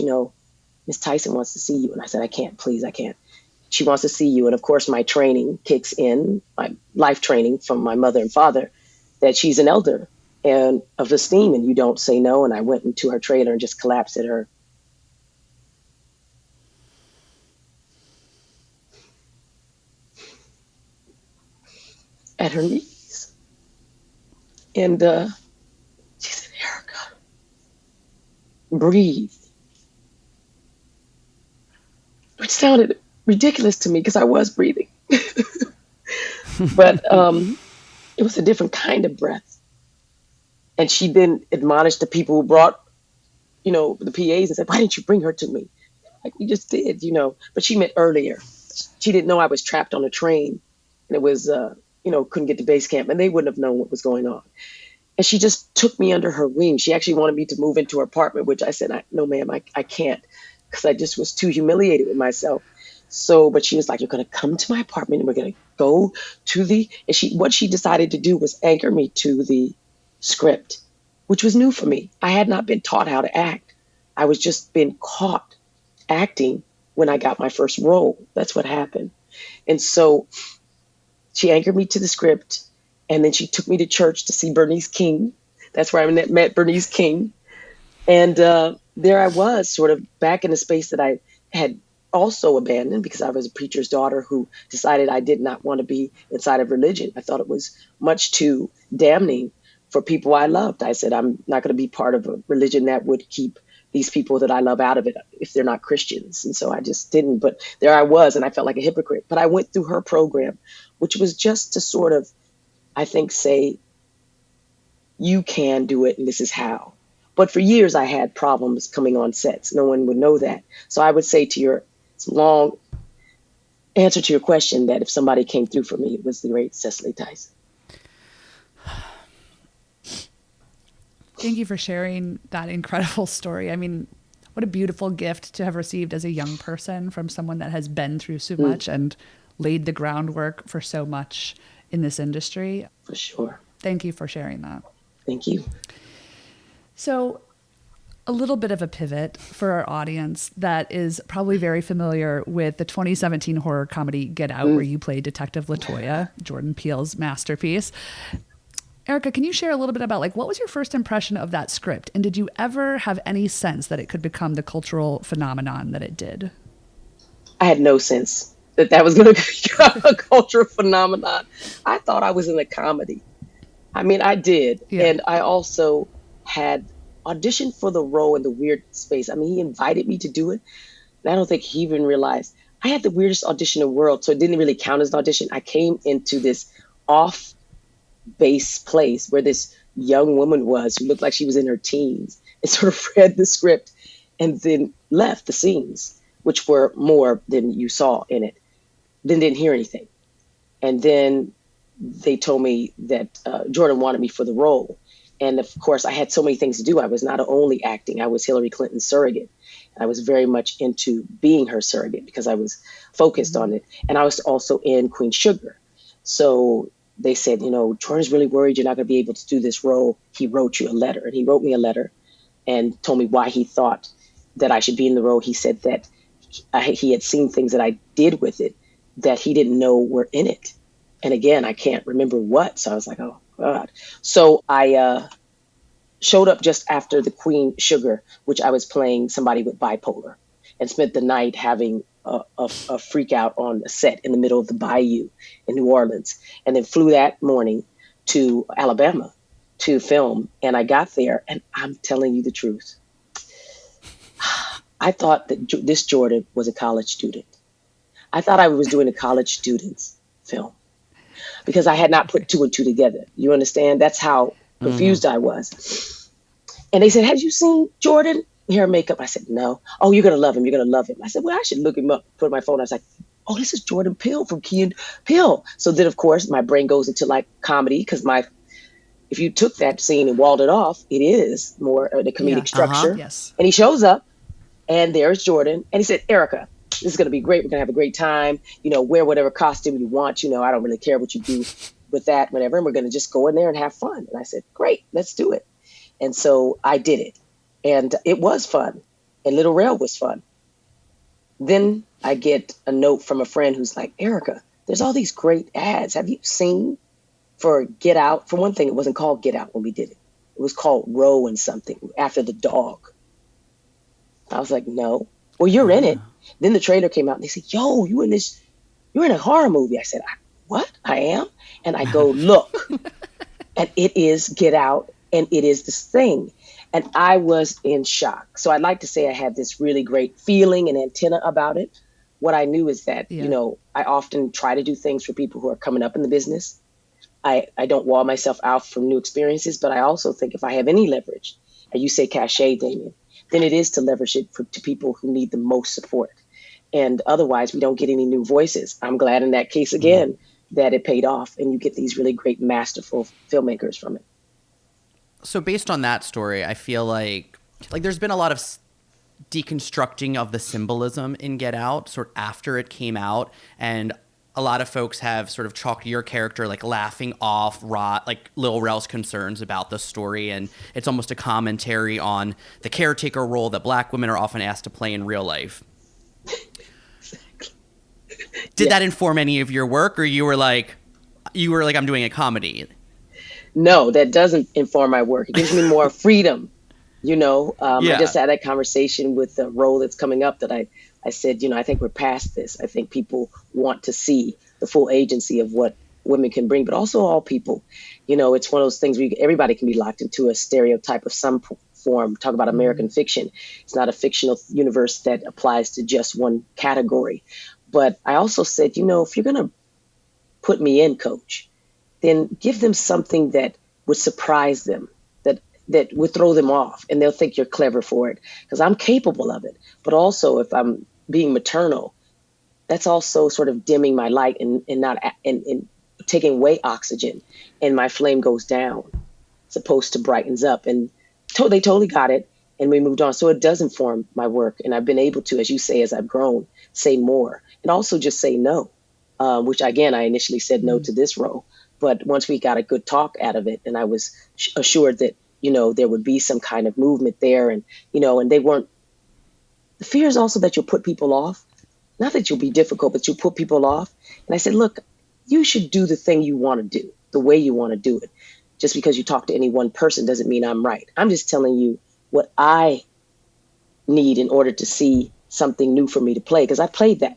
Miss Tyson wants to see you. And I said, I can't, please, I can't. She wants to see you. And of course, my training kicks in, my life training from my mother and father, that she's an elder and of esteem, and you don't say no. And I went into her trailer and just collapsed at her knees. And she said, Erika, breathe. which sounded ridiculous to me because I was breathing. But it was a different kind of breath. And she then admonished the people who brought, the PAs and said, why didn't you bring her to me? Like, we just did, But she meant earlier. She didn't know I was trapped on a train and it was, couldn't get to base camp and they wouldn't have known what was going on. And she just took me under her wing. She actually wanted me to move into her apartment, which I said, no, ma'am, I can't, because I just was too humiliated with myself. So, but she was like, you're going to come to my apartment and we're going to go to what she decided to do was anchor me to the script, which was new for me. I had not been taught how to act. I was just been caught acting when I got my first role. That's what happened. And so she anchored me to the script, and then she took me to church to see Bernice King. That's where I met Bernice King. And there I was, sort of back in a space that I had also abandoned because I was a preacher's daughter who decided I did not want to be inside of religion. I thought it was much too damning for people I loved. I said, I'm not going to be part of a religion that would keep these people that I love out of it if they're not Christians. And so I just didn't. But there I was, and I felt like a hypocrite. But I went through her program, which was just to sort of, I think, say, you can do it, and this is how. But for years, I had problems coming on sets. No one would know that. So I would say to your long answer to your question that if somebody came through for me, it was the great Cicely Tyson. Thank you for sharing that incredible story. I mean, what a beautiful gift to have received as a young person from someone that has been through so much and laid the groundwork for so much in this industry. For sure. Thank you for sharing that. Thank you. So a little bit of a pivot for our audience that is probably very familiar with the 2017 horror comedy Get Out, where you played Detective LaToya, Jordan Peele's masterpiece. Erika, can you share a little bit about what was your first impression of that script? And did you ever have any sense that it could become the cultural phenomenon that it did? I had no sense that was going to become a cultural phenomenon. I thought I was in a comedy. I mean, I did. Yeah. And I also had auditioned for the role in the weird space. I mean, he invited me to do it. And I don't think he even realized I had the weirdest audition in the world. So it didn't really count as an audition. I came into this off base place where this young woman was who looked like she was in her teens and sort of read the script and then left the scenes, which were more than you saw in it, then didn't hear anything. And then they told me that Jordan wanted me for the role. And of course, I had so many things to do. I was not only acting, I was Hillary Clinton's surrogate. I was very much into being her surrogate because I was focused on it. And I was also in Queen Sugar. So they said, Jordan's really worried you're not going to be able to do this role. He wrote you a letter. And he wrote me a letter and told me why he thought that I should be in the role. He said that he had seen things that I did with it that he didn't know were in it. And again, I can't remember what. So I was like, oh, God. So I showed up just after the Queen Sugar, which I was playing somebody with bipolar, and spent the night having a freak out on a set in the middle of the bayou in New Orleans, and then flew that morning to Alabama to film. And I got there, and I'm telling you the truth. I thought that this Jordan was a college student. I thought I was doing a college student's film because I had not put two and two together. You understand? That's how confused I was. And they said, have you seen Jordan? Hair and makeup. I said, no. Oh, you're going to love him. You're going to love him. I said, well, I should look him up. Put my phone. I was like, oh, this is Jordan Peele from Key and Peele. So then, of course, my brain goes into comedy because if you took that scene and walled it off, it is more the comedic structure. Yes. And he shows up and there's Jordan. And he said, Erika, this is going to be great. We're going to have a great time. Wear whatever costume you want. I don't really care what you do with that, whatever. And we're going to just go in there and have fun. And I said, great, let's do it. And so I did it. And it was fun. And Little Rail was fun. Then I get a note from a friend who's like, Erika, there's all these great ads. Have you seen for Get Out? For one thing, it wasn't called Get Out when we did it. It was called Row and something after the dog. I was like, no. Well, you're in it. Then the trailer came out and they said, yo, you're in a horror movie. I said, what? I am? And I go, look. And it is Get Out. And it is this thing. And I was in shock. So I'd like to say I had this really great feeling and antenna about it. what I knew is that, Yeah. you know, I often try to do things for people who are coming up in the business. I don't wall myself out from new experiences, but I also think if I have any leverage, and you say cachet, Damian, then it is to leverage it to people who need the most support. And otherwise, we don't get any new voices. I'm glad in that case, again, that it paid off and you get these really great, masterful filmmakers from it. So based on that story, I feel like there's been a lot of deconstructing of the symbolism in Get Out sort of after it came out, and a lot of folks have sort of chalked your character like laughing off Lil Rel's concerns about the story, and it's almost a commentary on the caretaker role that Black women are often asked to play in real life. Did that inform any of your work, or you were like I'm doing a comedy? No, that doesn't inform my work. It gives me more freedom. You know, I just had that conversation with the role that's coming up that I said, you know, I think we're past this. I think people want to see the full agency of what women can bring, but also all people. You know, it's one of those things where everybody can be locked into a stereotype of some form. Talk about American fiction. It's not a fictional universe that applies to just one category. But I also said, you know, if you're going to put me in, coach, then give them something that would surprise them, that would throw them off, and they'll think you're clever for it, because I'm capable of it. But also, if I'm being maternal, that's also sort of dimming my light and taking away oxygen, and my flame goes down, as opposed to brightens up. And they totally got it, and we moved on. So it does inform my work, and I've been able to, as you say, as I've grown, say more, and also just say no, which again, I initially said no to this role. But once we got a good talk out of it, and I was assured that, you know, there would be some kind of movement there, and, you know, and they weren't, the fear is also that you'll put people off. Not that you'll be difficult, but you'll put people off. And I said, look, you should do the thing you want to do, the way you want to do it. Just because you talk to any one person doesn't mean I'm right. I'm just telling you what I need in order to see something new for me to play. Because I played that.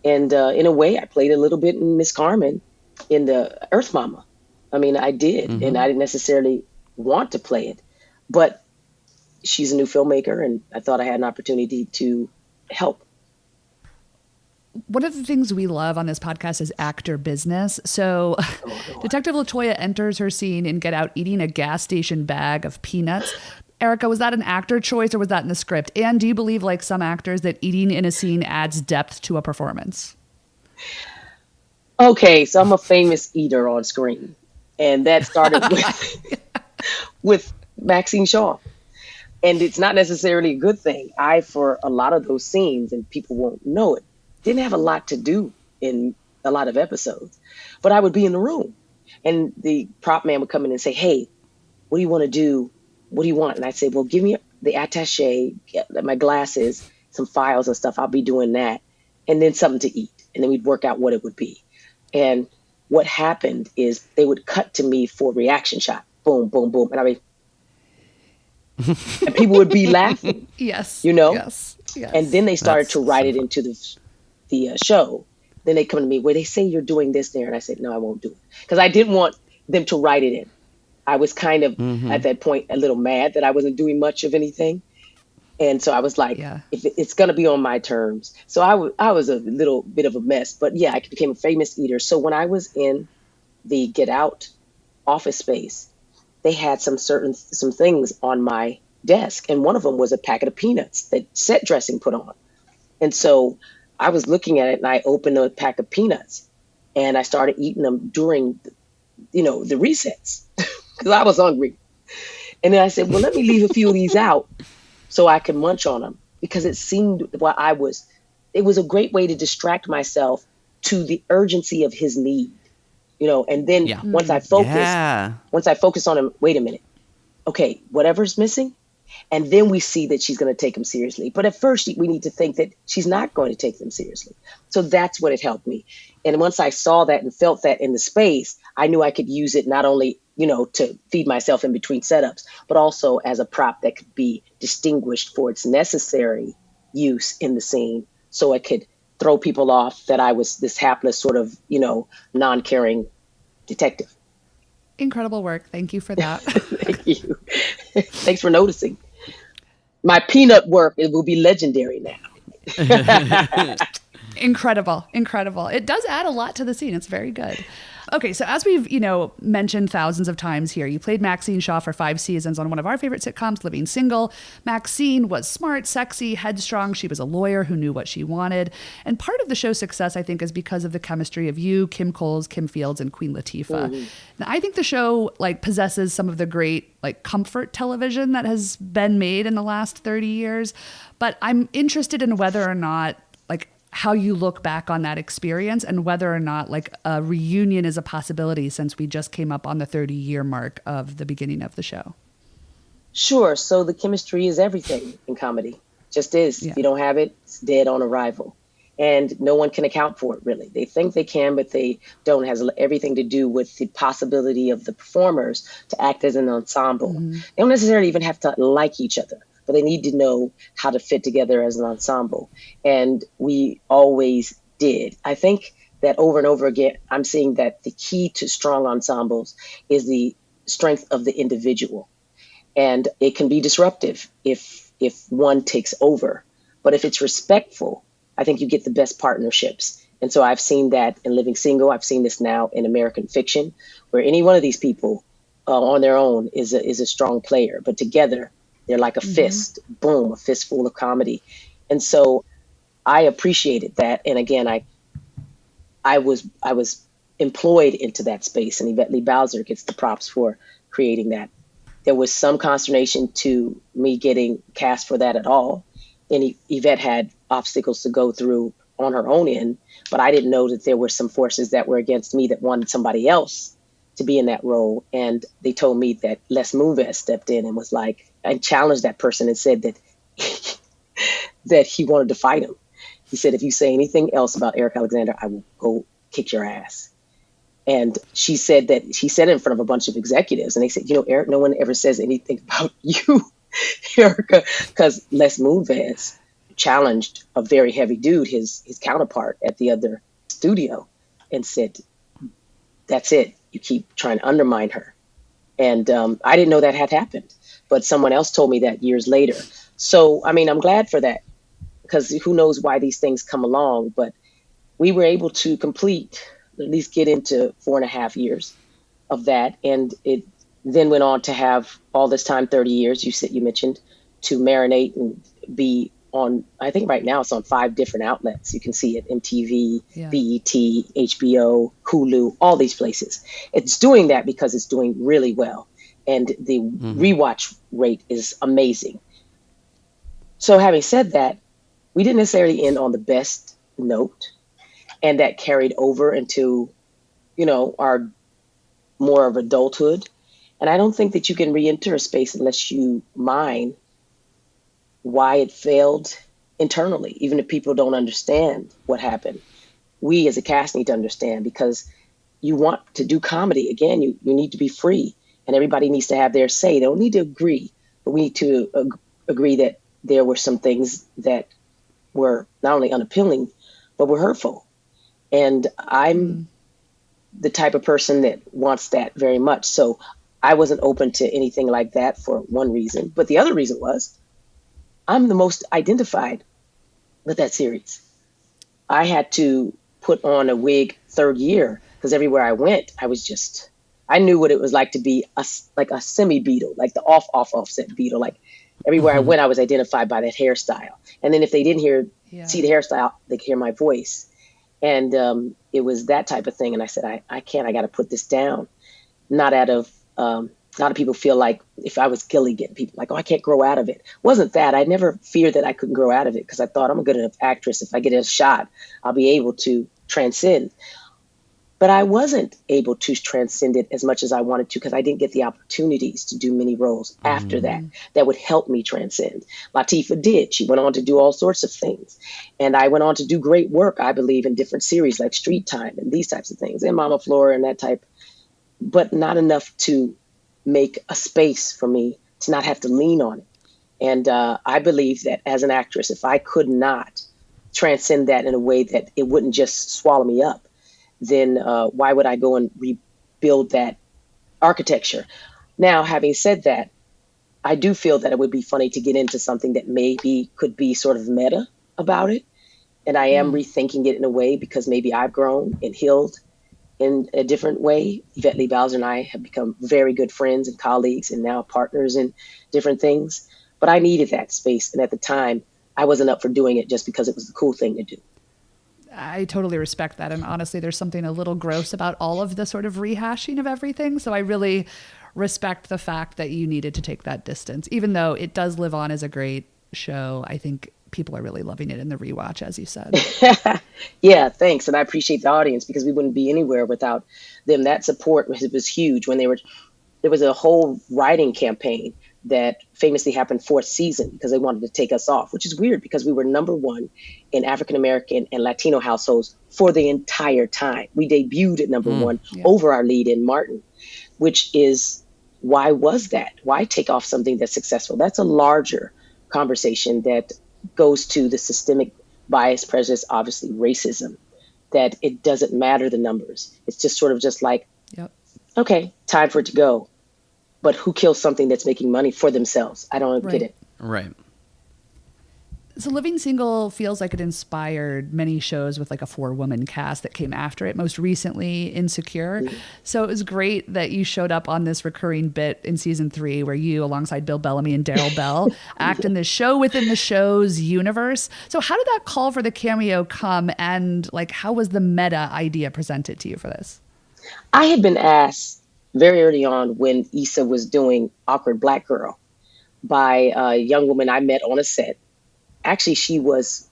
And in a way, I played a little bit in Miss Carmen in the Earth Mama. I mean, I did, and I didn't necessarily want to play it, but she's a new filmmaker, and I thought I had an opportunity to help. One of the things we love on this podcast is actor business. So Detective LaToya enters her scene in Get Out eating a gas station bag of peanuts. Erika, was that an actor choice, or was that in the script? And do you believe, like some actors, that eating in a scene adds depth to a performance? Okay, so I'm a famous eater on screen. And that started with Maxine Shaw. And it's not necessarily a good thing. For a lot of those scenes, and people won't know it, didn't have a lot to do in a lot of episodes. But I would be in the room, and the prop man would come in and say, hey, what do you want to do? What do you want? And I'd say, well, give me the attaché, my glasses, some files and stuff. I'll be doing that. And then something to eat. And then we'd work out what it would be. And what happened is they would cut to me for a reaction shot. Boom, boom, boom. And and people would be laughing. Yes. You know? Yes. And then they started to write it into the show. Then they come to me, where they say you're doing this there. And I said, no, I won't do it. Because I didn't want them to write it in. I was kind of, at that point, a little mad that I wasn't doing much of anything. And so I was like, if it's going to be on my terms. So I was a little bit of a mess. But yeah, I became a famous eater. So when I was in the Get Out office space, they had some things on my desk. And one of them was a packet of peanuts that set dressing put on. And so I was looking at it, and I opened a pack of peanuts, and I started eating them during, the resets, because I was hungry. And then I said, well, let me leave a few of these out so I can munch on them, because it seemed it was a great way to distract myself to the urgency of his need, and then once I focus on him, wait a minute, okay, whatever's missing. And then we see that she's going to take him seriously. But at first we need to think that she's not going to take them seriously. So that's what it helped me. And once I saw that and felt that in the space, I knew I could use it not only, to feed myself in between setups, but also as a prop that could be distinguished for its necessary use in the scene. So it could throw people off that I was this hapless sort of, non-caring detective. Incredible work. Thank you for that. Thank you. Thanks for noticing. My peanut work, it will be legendary now. Incredible. It does add a lot to the scene. It's very good. Okay, so as we've, mentioned thousands of times here, you played Maxine Shaw for 5 seasons on one of our favorite sitcoms, Living Single. Maxine was smart, sexy, headstrong. She was a lawyer who knew what she wanted. And part of the show's success, I think, is because of the chemistry of you, Kim Coles, Kim Fields, and Queen Latifah. Mm-hmm. Now, I think the show possesses some of the great comfort television that has been made in the last 30 years. But I'm interested in whether or not how you look back on that experience and whether or not a reunion is a possibility, since we just came up on the 30-year mark of the beginning of the show. Sure. So the chemistry is everything in comedy. Just is. Yeah. If you don't have it, it's dead on arrival. And no one can account for it, really. They think they can, but they don't. It has everything to do with the possibility of the performers to act as an ensemble. Mm-hmm. They don't necessarily even have to like each other, but they need to know how to fit together as an ensemble. And we always did. I think that over and over again, I'm seeing that the key to strong ensembles is the strength of the individual. And it can be disruptive if one takes over. But if it's respectful, I think you get the best partnerships. And so I've seen that in Living Single. I've seen this now in American Fiction, where any one of these people on their own is a strong player. But together, they're like a fist, boom, a fistful of comedy. And so I appreciated that. And again, I was employed into that space, and Yvette Lee Bowser gets the props for creating that. There was some consternation to me getting cast for that at all. And Yvette had obstacles to go through on her own end, but I didn't know that there were some forces that were against me that wanted somebody else to be in that role. And they told me that Les Moonves stepped in and was like, I challenged that person and said that that he wanted to fight him. He said, if you say anything else about Erika Alexander, I will go kick your ass. And she said it in front of a bunch of executives. And they said, Eric, no one ever says anything about you, Erika, because Les Moonves challenged a very heavy dude, his counterpart at the other studio, and said, that's it. You keep trying to undermine her. And I didn't know that had happened, but someone else told me that years later. So, I mean, I'm glad for that, because who knows why these things come along, but we were able to complete, at least get into 4.5 years of that. And it then went on to have all this time, 30 years, you mentioned, to marinate and be on, I think right now it's on 5 different outlets. You can see it, MTV, BET, HBO, Hulu, all these places. It's doing that because it's doing really well. And the rewatch rate is amazing. So having said that, we didn't necessarily end on the best note. And that carried over into, our more of adulthood. And I don't think that you can re-enter a space unless you mine why it failed internally, even if people don't understand what happened. We as a cast need to understand, because you want to do comedy. Again, you need to be free, and everybody needs to have their say. They don't need to agree, but we need to agree that there were some things that were not only unappealing, but were hurtful. And I'm the type of person that wants that very much. So I wasn't open to anything like that for one reason. But the other reason was I'm the most identified with that series. I had to put on a wig 3rd year because everywhere I went, I knew what it was like to be a semi-Beatle, like the offset Beatle. Like everywhere I went, I was identified by that hairstyle. And then if they didn't see the hairstyle, they could hear my voice. And it was that type of thing. And I said, I can't, I got to put this down. Not out of, a lot of people feel like if I was Gilligan, people like, oh, I can't grow out of it. Wasn't that. I never feared that I couldn't grow out of it, because I thought I'm a good enough actress. If I get a shot, I'll be able to transcend. But I wasn't able to transcend it as much as I wanted to, because I didn't get the opportunities to do many roles after that would help me transcend. Latifah did. She went on to do all sorts of things. And I went on to do great work, I believe, in different series like Street Time and these types of things, and Mama Flora and that type, but not enough to make a space for me to not have to lean on it. And I believe that as an actress, if I could not transcend that in a way that it wouldn't just swallow me up, then why would I go and rebuild that architecture? Now, having said that, I do feel that it would be funny to get into something that maybe could be sort of meta, about it. And I am rethinking it in a way because maybe I've grown and healed in a different way. Yvette Lee Bowser and I have become very good friends and colleagues and now partners in different things. But I needed that space. And at the time, I wasn't up for doing it just because it was the cool thing to do. I totally respect that. And honestly, there's something a little gross about all of the sort of rehashing of everything. So I really respect the fact that you needed to take that distance, even though it does live on as a great show. I think people are really loving it in the rewatch, as you said. Yeah, thanks. And I appreciate the audience because we wouldn't be anywhere without them. That support was huge when there was a whole writing campaign that famously happened fourth season because they wanted to take us off, which is weird because we were number one in African-American and Latino households for the entire time. We debuted at number one over our lead in Martin, which is, why was that? Why take off something that's successful? That's a larger conversation that goes to the systemic bias, prejudice, obviously racism, that it doesn't matter the numbers. It's just sort of just like, okay, time for it to go. But who kills something that's making money for themselves? I don't get it. Right. So Living Single feels like it inspired many shows with like a 4-woman cast that came after it, most recently Insecure. So it was great that you showed up on this recurring bit in season 3 where you, alongside Bill Bellamy and Daryl Bell, act in this show within the show's universe. So how did that call for the cameo come, and like how was the meta idea presented to you for this? I had been asked very early on when Issa was doing Awkward Black Girl by a young woman I met on a set. Actually, she was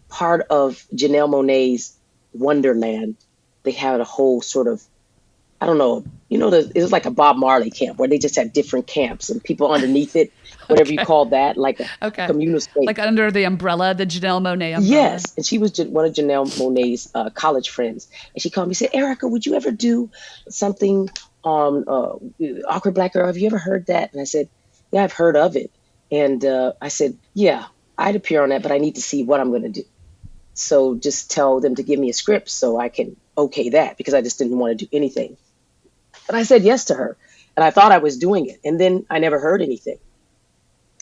part of Janelle Monáe's Wonderland. They had a whole sort of, I don't know, it was like a Bob Marley camp where they just had different camps and people underneath it, whatever you call that, like a communal space. Like under the umbrella, the Janelle Monáe umbrella. Yes. And she was one of Janelle Monáe's college friends. And she called me and said, Erika, would you ever do something on Awkward Black Girl? Have you ever heard that? And I said, yeah, I've heard of it. And I said, yeah, I'd appear on that, but I need to see what I'm going to do. So just tell them to give me a script so I can okay that, because I just didn't want to do anything. And I said yes to her. And I thought I was doing it. And then I never heard anything.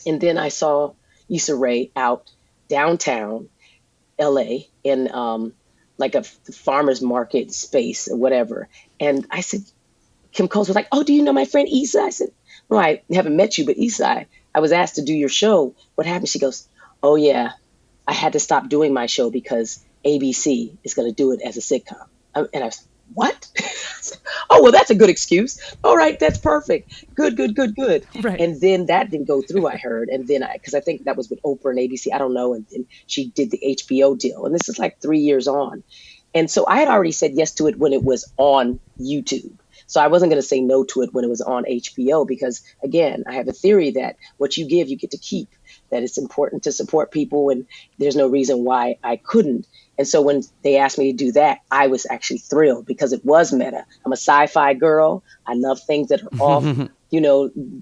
And then I saw Issa Rae out downtown LA in like a farmer's market space or whatever. And I said, Kim Coles was like, oh, do you know my friend Issa? I said, no, I haven't met you, but Issa, I was asked to do your show. What happened? She goes, oh, yeah, I had to stop doing my show because ABC is going to do it as a sitcom. And I was, what? Oh, well, that's a good excuse. All right, that's perfect. Good. Right. And then that didn't go through, I heard. And then because I think that was with Oprah and ABC, I don't know. And then she did the HBO deal. And this is like 3 years on. And so I had already said yes to it when it was on YouTube. So I wasn't going to say no to it when it was on HBO because, again, I have a theory that what you give, you get to keep, that it's important to support people, and there's no reason why I couldn't. And so when they asked me to do that, I was actually thrilled because it was meta. I'm a sci-fi girl. I love things that are off,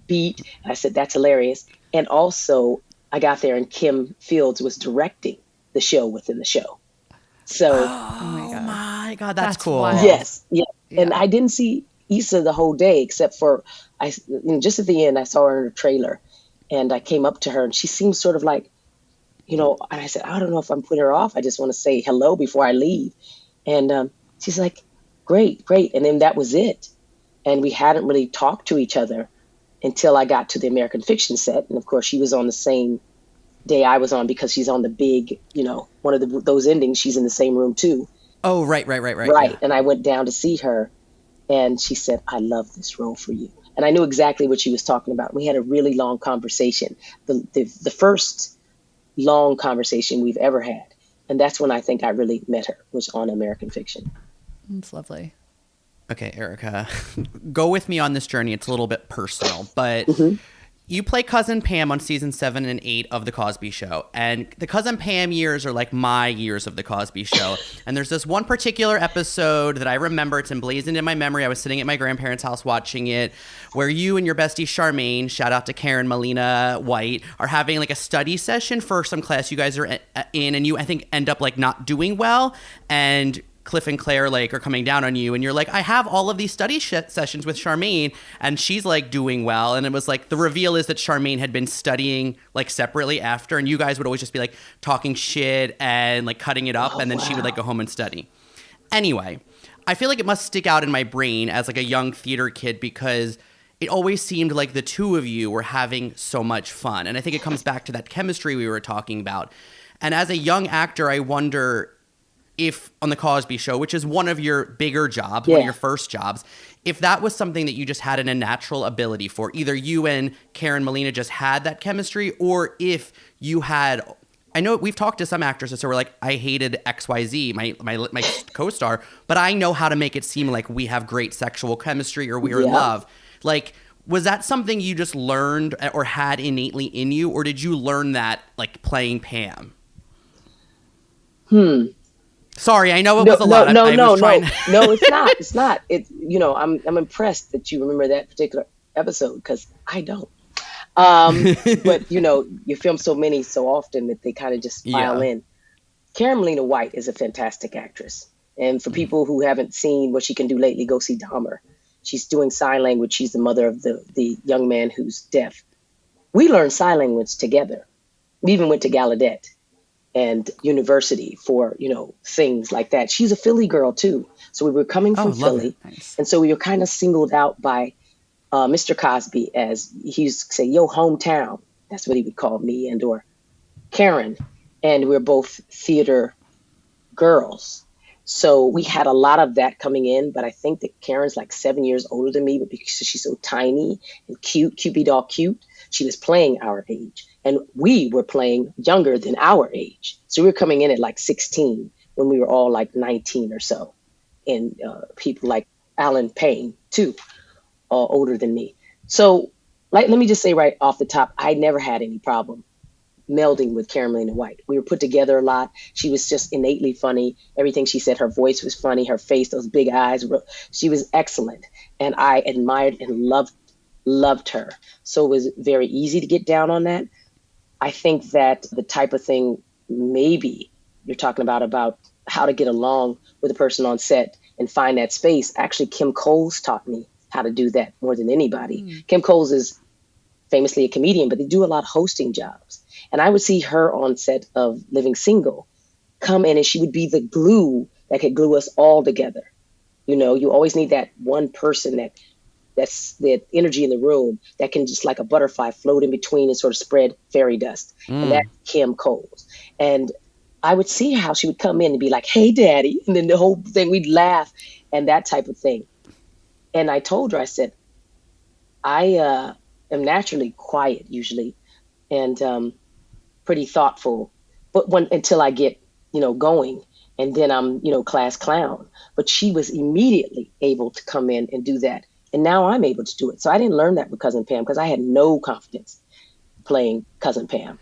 beat. And I said, that's hilarious. And also, I got there and Kim Fields was directing the show within the show. So, oh my God, that's cool. Wild. Yes. Yeah. And I didn't see Issa the whole day, except for just at the end, I saw her in a trailer and I came up to her and she seemed sort of like, and I said, I don't know if I'm putting her off. I just want to say hello before I leave. And she's like, great. And then that was it. And we hadn't really talked to each other until I got to the American Fiction set. And of course, she was on the same day I was on because she's on the big, one of those endings. She's in the same room too. Oh, right. Right. Yeah. And I went down to see her and she said, I love this role for you. And I knew exactly what she was talking about. We had a really long conversation, the first long conversation we've ever had. And that's when I think I really met her, was on American Fiction. That's lovely. Okay, Erika, go with me on this journey. It's a little bit personal, but you play Cousin Pam on season 7 and 8 of The Cosby Show. And the Cousin Pam years are like my years of The Cosby Show. And there's this one particular episode that I remember. It's emblazoned in my memory. I was sitting at my grandparents' house watching it, where you and your bestie Charmaine, shout out to Karen Molina White, are having like a study session for some class you guys are in. And you, I think, end up like not doing well. And Cliff and Claire like are coming down on you, and you're like, I have all of these study sessions with Charmaine, and she's like doing well. And it was like the reveal is that Charmaine had been studying like separately after, and you guys would always just be like talking shit and like cutting it up, and then she would like go home and study. Anyway, I feel like it must stick out in my brain as like a young theater kid because it always seemed like the two of you were having so much fun. And I think it comes back to that chemistry we were talking about. And as a young actor, I wonder if on the Cosby Show, which is one of your bigger jobs, one of your first jobs, if that was something that you just had a natural ability for, either you and Karen Molina just had that chemistry, or if you had, I know we've talked to some actresses who were like, I hated XYZ, my co-star, but I know how to make it seem like we have great sexual chemistry or we're in love. Like, was that something you just learned or had innately in you, or did you learn that like playing Pam? Sorry, I know it was a lot. No, it's not. It's not. I'm impressed that you remember that particular episode because I don't. But you film so many so often that they kind of just file in. Karen Molina White is a fantastic actress, and for people who haven't seen what she can do lately, go see Dahmer. She's doing sign language. She's the mother of the young man who's deaf. We learned sign language together. We even went to Gallaudet and university for, things like that. She's a Philly girl too. So we were coming from Philly. Nice. And so we were kind of singled out by Mr. Cosby, as he used to say, yo, hometown. That's what he would call me and or Karen. And we're both theater girls. So we had a lot of that coming in, but I think that Karen's like 7 years older than me, but because she's so tiny and cute, Cupid doll cute, she was playing our age. And we were playing younger than our age. So we were coming in at like 16 when we were all like 19 or so. And people like Alan Payne, too, older than me. So let me just say right off the top, I never had any problem melding with Karen Molina White. We were put together a lot. She was just innately funny. Everything she said, her voice was funny, her face, those big eyes. She was excellent. And I admired and loved her. So it was very easy to get down on that. I think that the type of thing maybe you're talking about how to get along with a person on set and find that space. Actually, Kim Coles taught me how to do that more than anybody. Kim Coles is famously a comedian, but they do a lot of hosting jobs. And I would see her on set of Living Single come in and she would be the glue that could glue us all together. You always need that one person that's the energy in the room that can just like a butterfly float in between and sort of spread fairy dust. And that's Kim Coles. And I would see how she would come in and be like, hey, daddy. And then the whole thing, we'd laugh and that type of thing. And I told her, I said, I am naturally quiet usually and pretty thoughtful, but until I get, going, and then I'm, class clown. But she was immediately able to come in and do that. And now I'm able to do it. So I didn't learn that with Cousin Pam because I had no confidence playing Cousin Pam.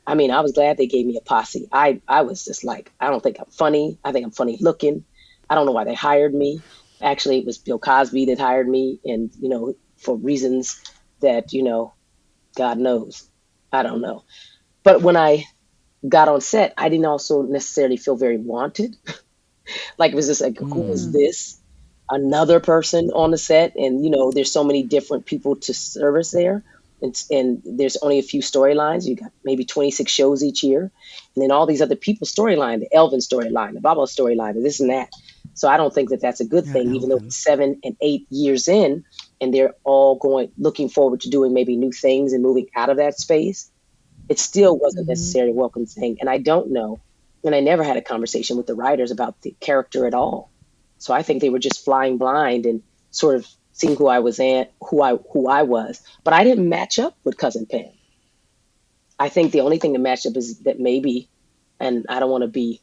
I mean, I was glad they gave me a posse. I was just like, I don't think I'm funny. I think I'm funny looking. I don't know why they hired me. Actually, it was Bill Cosby that hired me. And, for reasons that, God knows. I don't know. But when I got on set, I didn't also necessarily feel very wanted. Like it was just like, who is this? Another person on the set? And, there's so many different people to service there. And there's only a few storylines. You got maybe 26 shows each year. And then all these other people's storyline, the Elvin storyline, the Baba storyline, and this and that. So I don't think that that's a good thing, even though it's 7 and 8 years in and they're all looking forward to doing maybe new things and moving out of that space. It still wasn't necessarily a welcome thing. And I don't know. And I never had a conversation with the writers about the character at all. So I think they were just flying blind and sort of seeing who I was who I was. But I didn't match up with Cousin Pam. I think the only thing to match up is that maybe, and I don't want to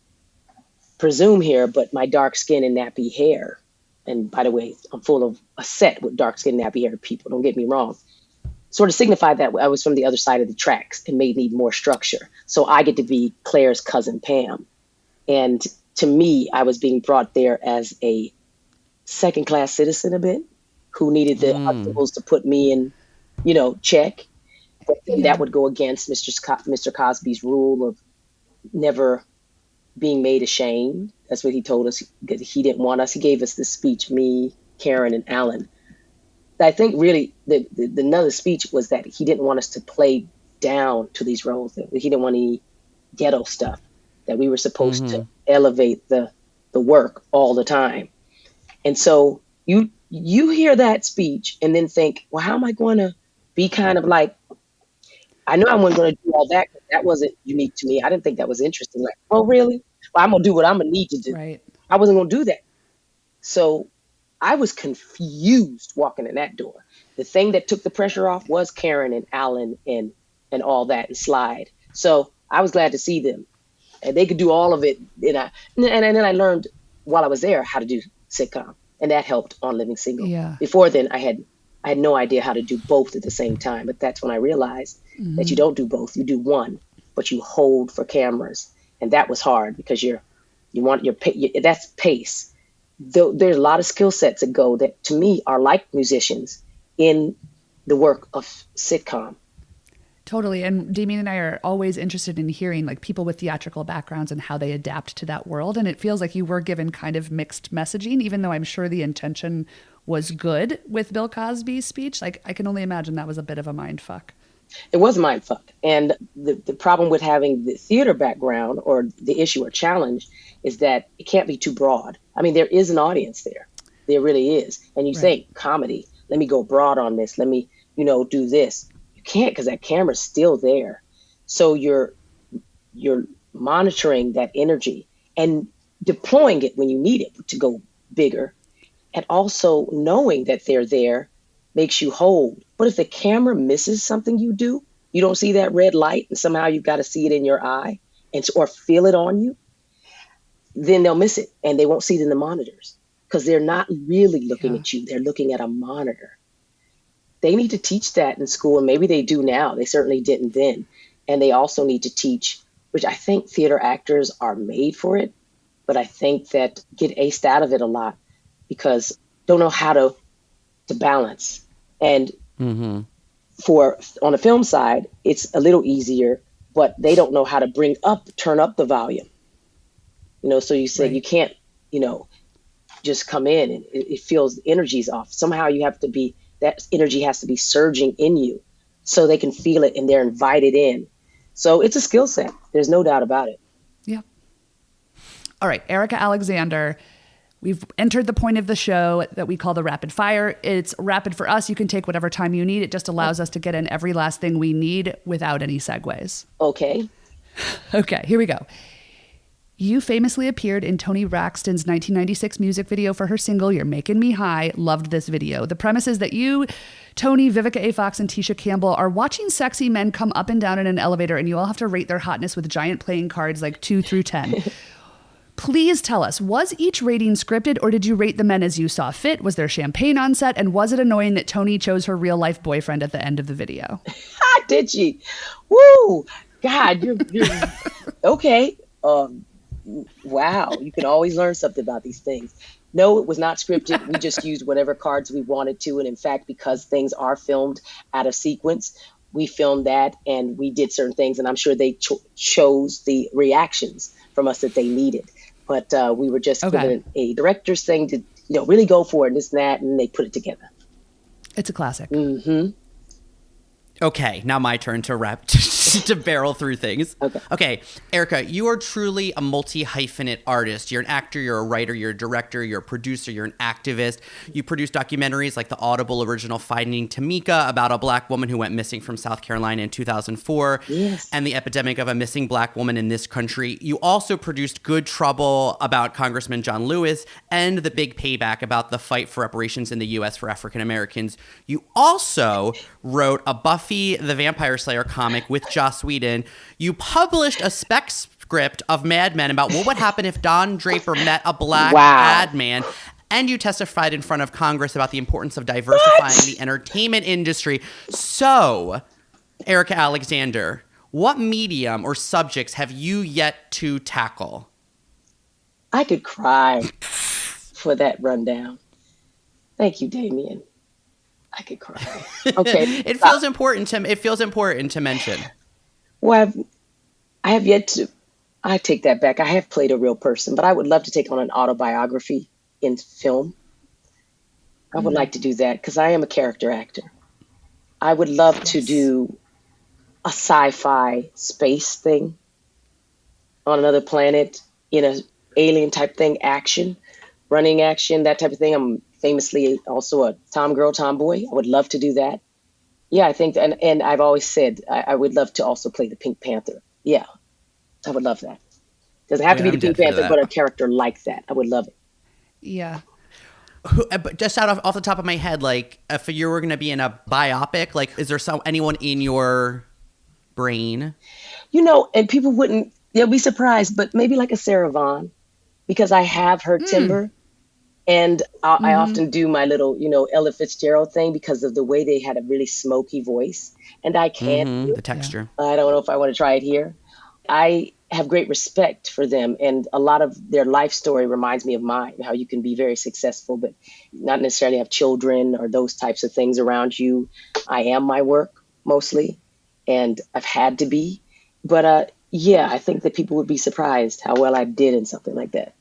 presume here, but my dark skin and nappy hair. And by the way, I'm full of a set with dark skin, nappy hair people. Don't get me wrong. Sort of signified that I was from the other side of the tracks and made me more structure. So I get to be Claire's Cousin Pam. And to me, I was being brought there as a second-class citizen a bit who needed the obstacles to put me in, check. But that would go against Mr. Cosby's rule of never being made ashamed. That's what he told us, that he didn't want us. He gave us this speech, me, Karen, and Alan. I think really the another speech was that he didn't want us to play down to these roles. That he didn't want any ghetto stuff. That we were supposed to elevate the work all the time. And so you hear that speech and then think, well, how am I going to be kind of like, I know I wasn't going to do all that. That wasn't unique to me. I didn't think that was interesting. Like, oh, really? Well, I'm going to do what I'm going to need to do. Right. I wasn't going to do that. So I was confused walking in that door. The thing that took the pressure off was Karen and Alan and all that and Slide. So I was glad to see them. And they could do all of it. And then I learned while I was there how to do sitcom. And that helped on Living Single. Yeah. Before then, I had no idea how to do both at the same time. But that's when I realized that you don't do both. You do one, but you hold for cameras. And that was hard because that's pace. There's a lot of skill sets that go that to me are like musicians in the work of sitcom. Totally. And Damian and I are always interested in hearing like people with theatrical backgrounds and how they adapt to that world. And it feels like you were given kind of mixed messaging, even though I'm sure the intention was good with Bill Cosby's speech. Like I can only imagine that was a bit of a mind fuck. It was a mind fuck. And the problem with having the theater background or the issue or challenge is that it can't be too broad. I mean, there is an audience there. There really is. And you think comedy, let me go broad on this. Let me, do this. You can't because that camera's still there. So you're monitoring that energy and deploying it when you need it to go bigger. And also knowing that they're there makes you hold. But if the camera misses something you do, you don't see that red light and somehow you've got to see it in your eye or feel it on you, then they'll miss it and they won't see it in the monitors because they're not really looking at you. They're looking at a monitor. They need to teach that in school, and maybe they do now. They certainly didn't then. And they also need to teach, which I think theater actors are made for it, but I think that get aced out of it a lot because don't know how to balance. And on the film side, it's a little easier, but they don't know how to turn up the volume. So you say you can't, just come in and it feels the energy's off. Somehow you have to be, that energy has to be surging in you so they can feel it and they're invited in. So it's a skill set. There's no doubt about it. Yeah. All right, Erika Alexander. We've entered the point of the show that we call the rapid fire. It's rapid for us. You can take whatever time you need. It just allows us to get in every last thing we need without any segues. Okay. Okay, here we go. You famously appeared in Toni Braxton's 1996 music video for her single, You're Making Me High. Loved this video. The premise is that you, Toni, Vivica A. Fox, and Tisha Campbell are watching sexy men come up and down in an elevator, and you all have to rate their hotness with giant playing cards like 2 through 10. Please tell us, was each rating scripted or did you rate the men as you saw fit? Was there champagne on set? And was it annoying that Toni chose her real life boyfriend at the end of the video? Did she? Woo! God, you're okay. Wow, you can always learn something about these things. No, it was not scripted. We just used whatever cards we wanted to. And in fact, because things are filmed out of sequence, we filmed that and we did certain things. And I'm sure they chose the reactions from us that they needed. But we were just given a director's thing to, really go for it and this and that. And they put it together. It's a classic. Mm-hmm. Okay, now my turn to to barrel through things. Okay, Erika, you are truly a multi-hyphenate artist. You're an actor, you're a writer, you're a director, you're a producer, you're an activist. You produce documentaries like the Audible original Finding Tamika about a black woman who went missing from South Carolina in 2004 and the epidemic of a missing black woman in this country. You also produced Good Trouble about Congressman John Lewis and The Big Payback about the fight for reparations in the U.S. for African Americans. You also wrote a Buffy the Vampire Slayer comic with Joss Whedon. You published a spec script of Mad Men about what would happen if Don Draper met a black ad man. And you testified in front of Congress about the importance of diversifying the entertainment industry. So, Erika Alexander, what medium or subjects have you yet to tackle? I could cry for that rundown. Thank you, Damian. I could cry. Okay. It feels important to mention. Well, I have yet to I take that back. I have played a real person, but I would love to take on an autobiography in film. I would like to do that because I am a character actor. I would love to Yes. do a sci-fi space thing on another planet in a alien type thing, action, running action, that type of thing. I'm famously also a Tom girl, tomboy. I would love to do that. Yeah, I think, and I've always said I would love to also play the Pink Panther. Yeah, I would love that. Doesn't have Oh, to yeah, be the I'm Pink dead for Panther, but a that. character like that. I would love it. Yeah. But just off the top of my head, like if you were going to be in a biopic, like is there anyone in your brain? And people wouldn't, they'll be surprised, but maybe like a Sarah Vaughan, because I have her timbre. And I often do my little, Ella Fitzgerald thing because of the way they had a really smoky voice. And I can do The it. Yeah. texture. I don't know if I want to try it here. I have great respect for them. And a lot of their life story reminds me of mine, how you can be very successful, but not necessarily have children or those types of things around you. I am my work mostly, and I've had to be. But yeah, I think that people would be surprised how well I did in something like that.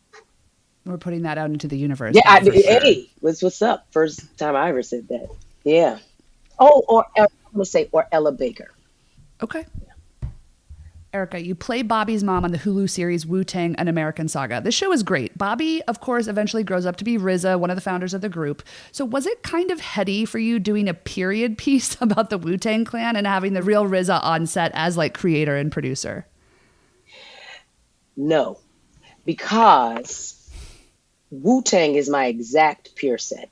We're putting that out into the universe Yeah, then. For sure. hey, what's up? First time I ever said that. Yeah. Oh, or I'm gonna say, or Ella Baker. Okay. Erika, you play Bobby's mom on the Hulu series Wu-Tang: An American Saga. This show is great. Bobby, of course, eventually grows up to be RZA, one of the founders of the group. So was it kind of heady for you doing a period piece about the Wu-Tang Clan and having the real RZA on set as like creator and producer? No, because Wu Tang is my exact peer set.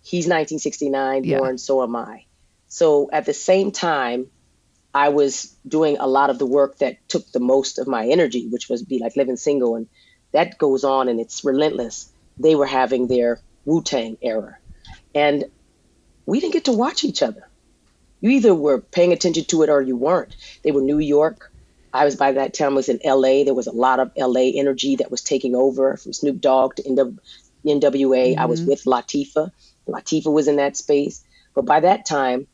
He's 1969 Yeah. born, so am I. So at the same time, I was doing a lot of the work that took the most of my energy, which was be like living single, and that goes on and it's relentless. They were having their Wu Tang era, and we didn't get to watch each other. You either were paying attention to it or you weren't. They were New York. I was by that time was in LA. There was a lot of LA energy that was taking over from Snoop Dogg to NWA. I was with Latifah. Latifah was in that space. But by that time,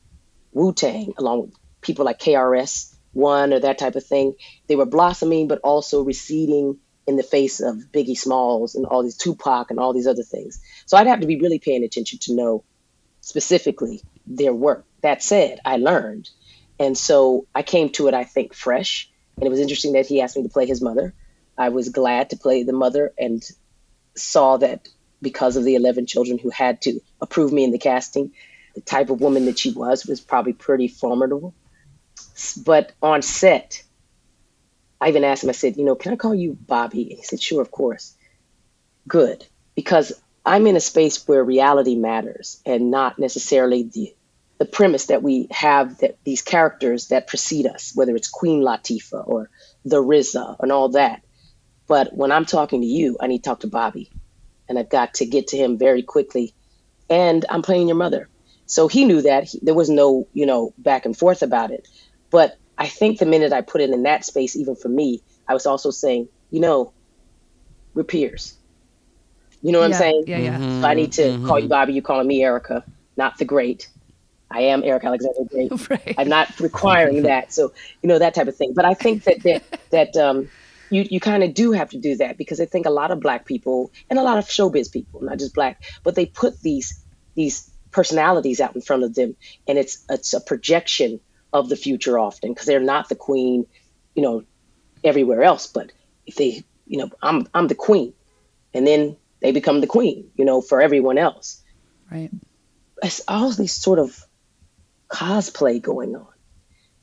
Wu Tang, along with people like KRS One or that type of thing, they were blossoming, but also receding in the face of Biggie Smalls and all these Tupac and all these other things. So I'd have to be really paying attention to know specifically their work. That said, I learned. And so I came to it, I think, fresh. And it was interesting that he asked me to play his mother. I was glad to play the mother and saw that because of the 11 children who had to approve me in the casting, the type of woman that she was probably pretty formidable. But on set, I even asked him, I said, can I call you Bobby? And he said, sure, of course. Good. Because I'm in a space where reality matters and not necessarily the premise that we have, that these characters that precede us, whether it's Queen Latifah or the RZA and all that. But when I'm talking to you, I need to talk to Bobby, and I've got to get to him very quickly. And I'm playing your mother. So he knew that. There was no, back and forth about it. But I think the minute I put it in that space, even for me, I was also saying, we're peers. You know what I'm Yeah. saying? Yeah. Yeah. So I need to call you Bobby. You're calling me Erika, not the great. I am Erika Alexander Great. Right. I'm not requiring that. So, that type of thing. But I think that you kind of do have to do that, because I think a lot of Black people and a lot of showbiz people, not just Black, but they put these personalities out in front of them, and it's a projection of the future often, because they're not the queen, everywhere else. But if they, I'm the queen, and then they become the queen, for everyone else. Right. It's all these sort of cosplay going on.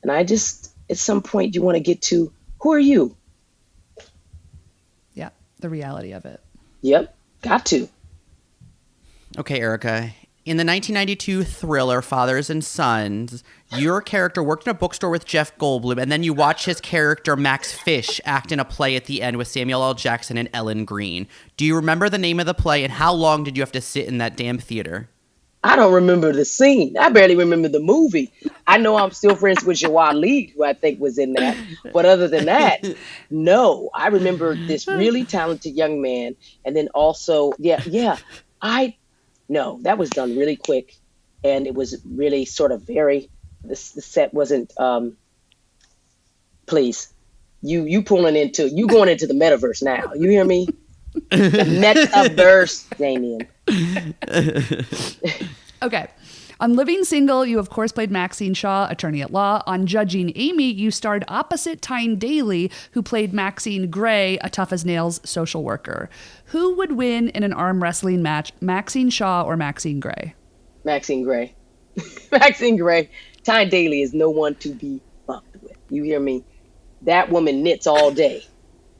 And I just, at some point, you want to get to, who are you? Yeah. The reality of it. Yep, got to. Okay, Erika. In the 1992 thriller Fathers and Sons, your character worked in a bookstore with Jeff Goldblum, and then you watch his character Max Fish act in a play at the end with Samuel L. Jackson and Ellen Greene. Do you remember the name of the play, and how long did you have to sit in that damn theater? I don't remember the scene. I barely remember the movie. I know I'm still friends with Jawad Lee, who I think was in that. But other than that, no. I remember this really talented young man. And then also, no, that was done really quick. And it was really sort of the set wasn't, please. You going into the metaverse now. You hear me? The metaverse, Damian. Okay. On Living Single, you of course played Maxine Shaw, attorney at law. On Judging Amy, you starred opposite Tyne Daly, who played Maxine Gray, a tough-as-nails social worker. Who would win in an arm wrestling match, Maxine Shaw or Maxine Gray? Maxine Gray. Maxine Gray. Tyne Daly is no one to be fucked with. You hear me? That woman knits all day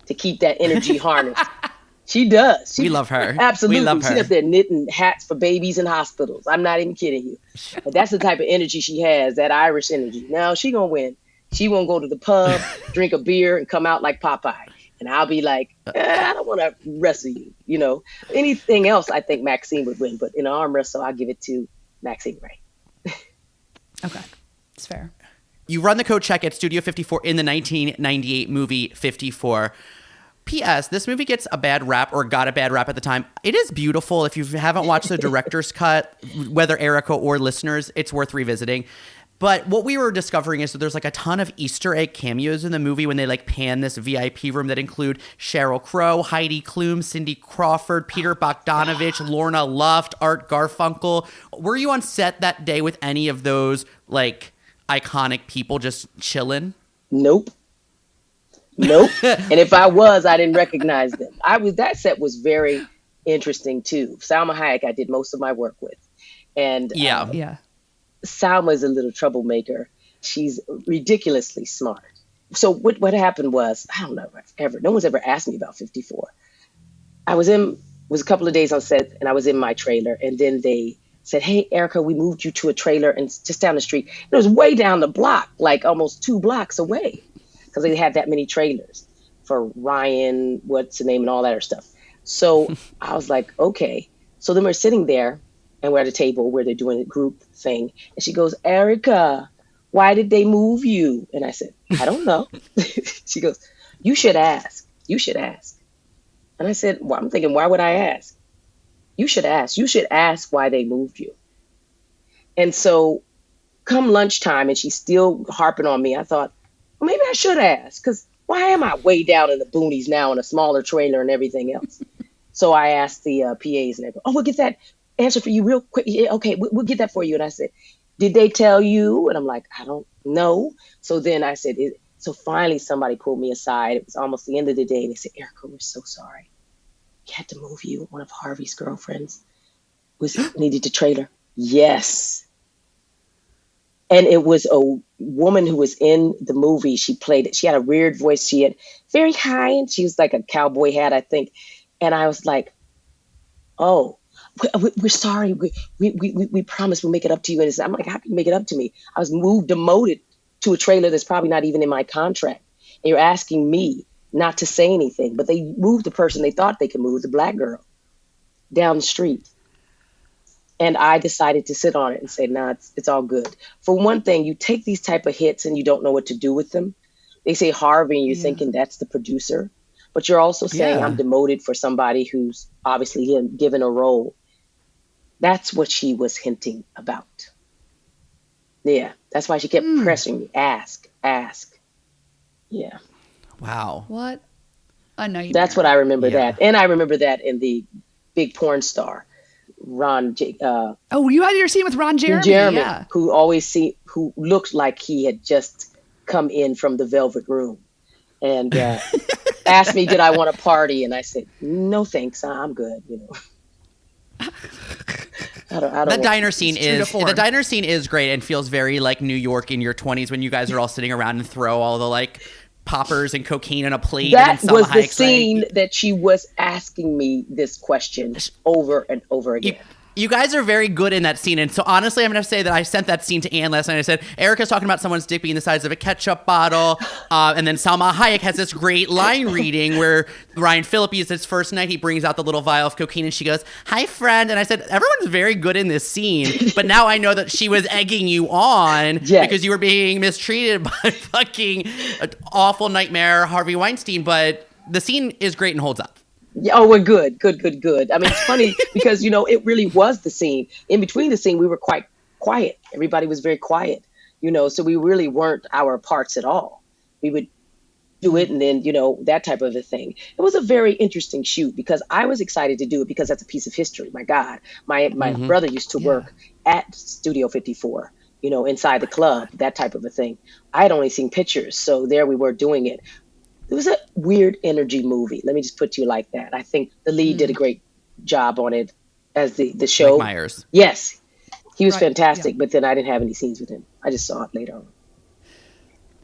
to keep that energy harnessed. She does. We love her. Absolutely. We love her. She's up there knitting hats for babies in hospitals. I'm not even kidding you. But that's the type of energy she has, that Irish energy. Now she gonna win. She won't go to the pub, drink a beer, and come out like Popeye. And I'll be like, I don't want to wrestle you. You know, anything else, I think Maxine would win. But in an arm wrestle, I'll give it to Maxine Gray. Okay, it's fair. You run the code check at Studio 54 in the 1998 movie 54. P.S. This movie gets a bad rap, or got a bad rap at the time. It is beautiful. If you haven't watched the director's cut, whether Erika or listeners, it's worth revisiting. But what we were discovering is that there's like a ton of Easter egg cameos in the movie when they like pan this VIP room that include Sheryl Crow, Heidi Klum, Cindy Crawford, Peter Bogdanovich, Lorna Luft, Art Garfunkel. Were you on set that day with any of those like iconic people just chilling? Nope. And if I was, I didn't recognize them. That set was very interesting too. Salma Hayek, I did most of my work with. And Salma is a little troublemaker. She's ridiculously smart. So what happened was, I don't know ever. No one's ever asked me about 54. It was a couple of days on set, and I was in my trailer, and then they said, "Hey, Erika, we moved you to a trailer and just down the street." It was way down the block, like almost 2 blocks away, because they had that many trailers for Ryan, what's the name, and all that other stuff. So I was like, okay. So then we're sitting there, and we're at a table where they're doing a group thing. And she goes, "Erika, why did they move you?" And I said, "I don't know." She goes, "You should ask. You should ask." And I said, well, I'm thinking, why would I ask? You should ask. You should ask why they moved you. And so come lunchtime, and she's still harping on me, I thought, well, maybe I should ask, because why am I way down in the boonies now in a smaller trailer and everything else? So I asked the PAs, and they go, "Oh, we'll get that answer for you real quick. Yeah, okay, we'll get that for you." And I said, "Did they tell you?" And I'm like, "I don't know." So then I said, so finally somebody pulled me aside. It was almost the end of the day. And they said, "Erika, we're so sorry. We had to move you. One of Harvey's girlfriends needed to trailer." Yes. And it was a woman who was in the movie. She played it. She had a weird voice. She had very high, and she was like a cowboy hat, I think. And I was like, "Oh, we're sorry. We promise we'll make it up to you." And I'm like, "How can you make it up to me? I was demoted to a trailer that's probably not even in my contract. And you're asking me not to say anything." But they moved the person they thought they could move, the black girl, down the street. And I decided to sit on it and say, "Nah, it's all good." For one thing, you take these type of hits and you don't know what to do with them. They say Harvey, and you're thinking that's the producer. But you're also saying, I'm demoted for somebody who's obviously given a role. That's what she was hinting about. Yeah, that's why she kept pressing me. Ask. Yeah. Wow. What a nightmare. That's what I remember that. And I remember that in the big porn star, Ron. You had your scene with Ron Jeremy. Who looked like he had just come in from the Velvet Room. And asked me, did I want to party? And I said, "No, thanks. I'm good." You know. I don't the diner scene is great and feels very like New York in your 20s when you guys are all sitting around and throw all the like poppers and cocaine in a plate. That was the scene that she was asking me this question over and over again. You guys are very good in that scene. And so honestly, I'm going to say that I sent that scene to Anne last night. I said, Erika's talking about someone's dick being the size of a ketchup bottle. And then Salma Hayek has this great line reading where Ryan Phillippe is his first night. He brings out the little vial of cocaine and she goes, "Hi, friend." And I said, everyone's very good in this scene. But now I know that she was egging you on because you were being mistreated by fucking awful nightmare Harvey Weinstein. But the scene is great and holds up. Oh, we're good. I mean, it's funny because, it really was the scene. In between the scene, we were quite quiet. Everybody was very quiet, so we really weren't our parts at all. We would do it, and then, that type of a thing. It was a very interesting shoot because I was excited to do it because that's a piece of history. My God, my brother used to work at Studio 54, inside the club, that type of a thing. I had only seen pictures, so there we were doing it. It was a weird energy movie. Let me just put you like that. I think the lead did a great job on it as the show. Mike Myers. Yes, he was fantastic, yeah. but then I didn't have any scenes with him. I just saw it later on.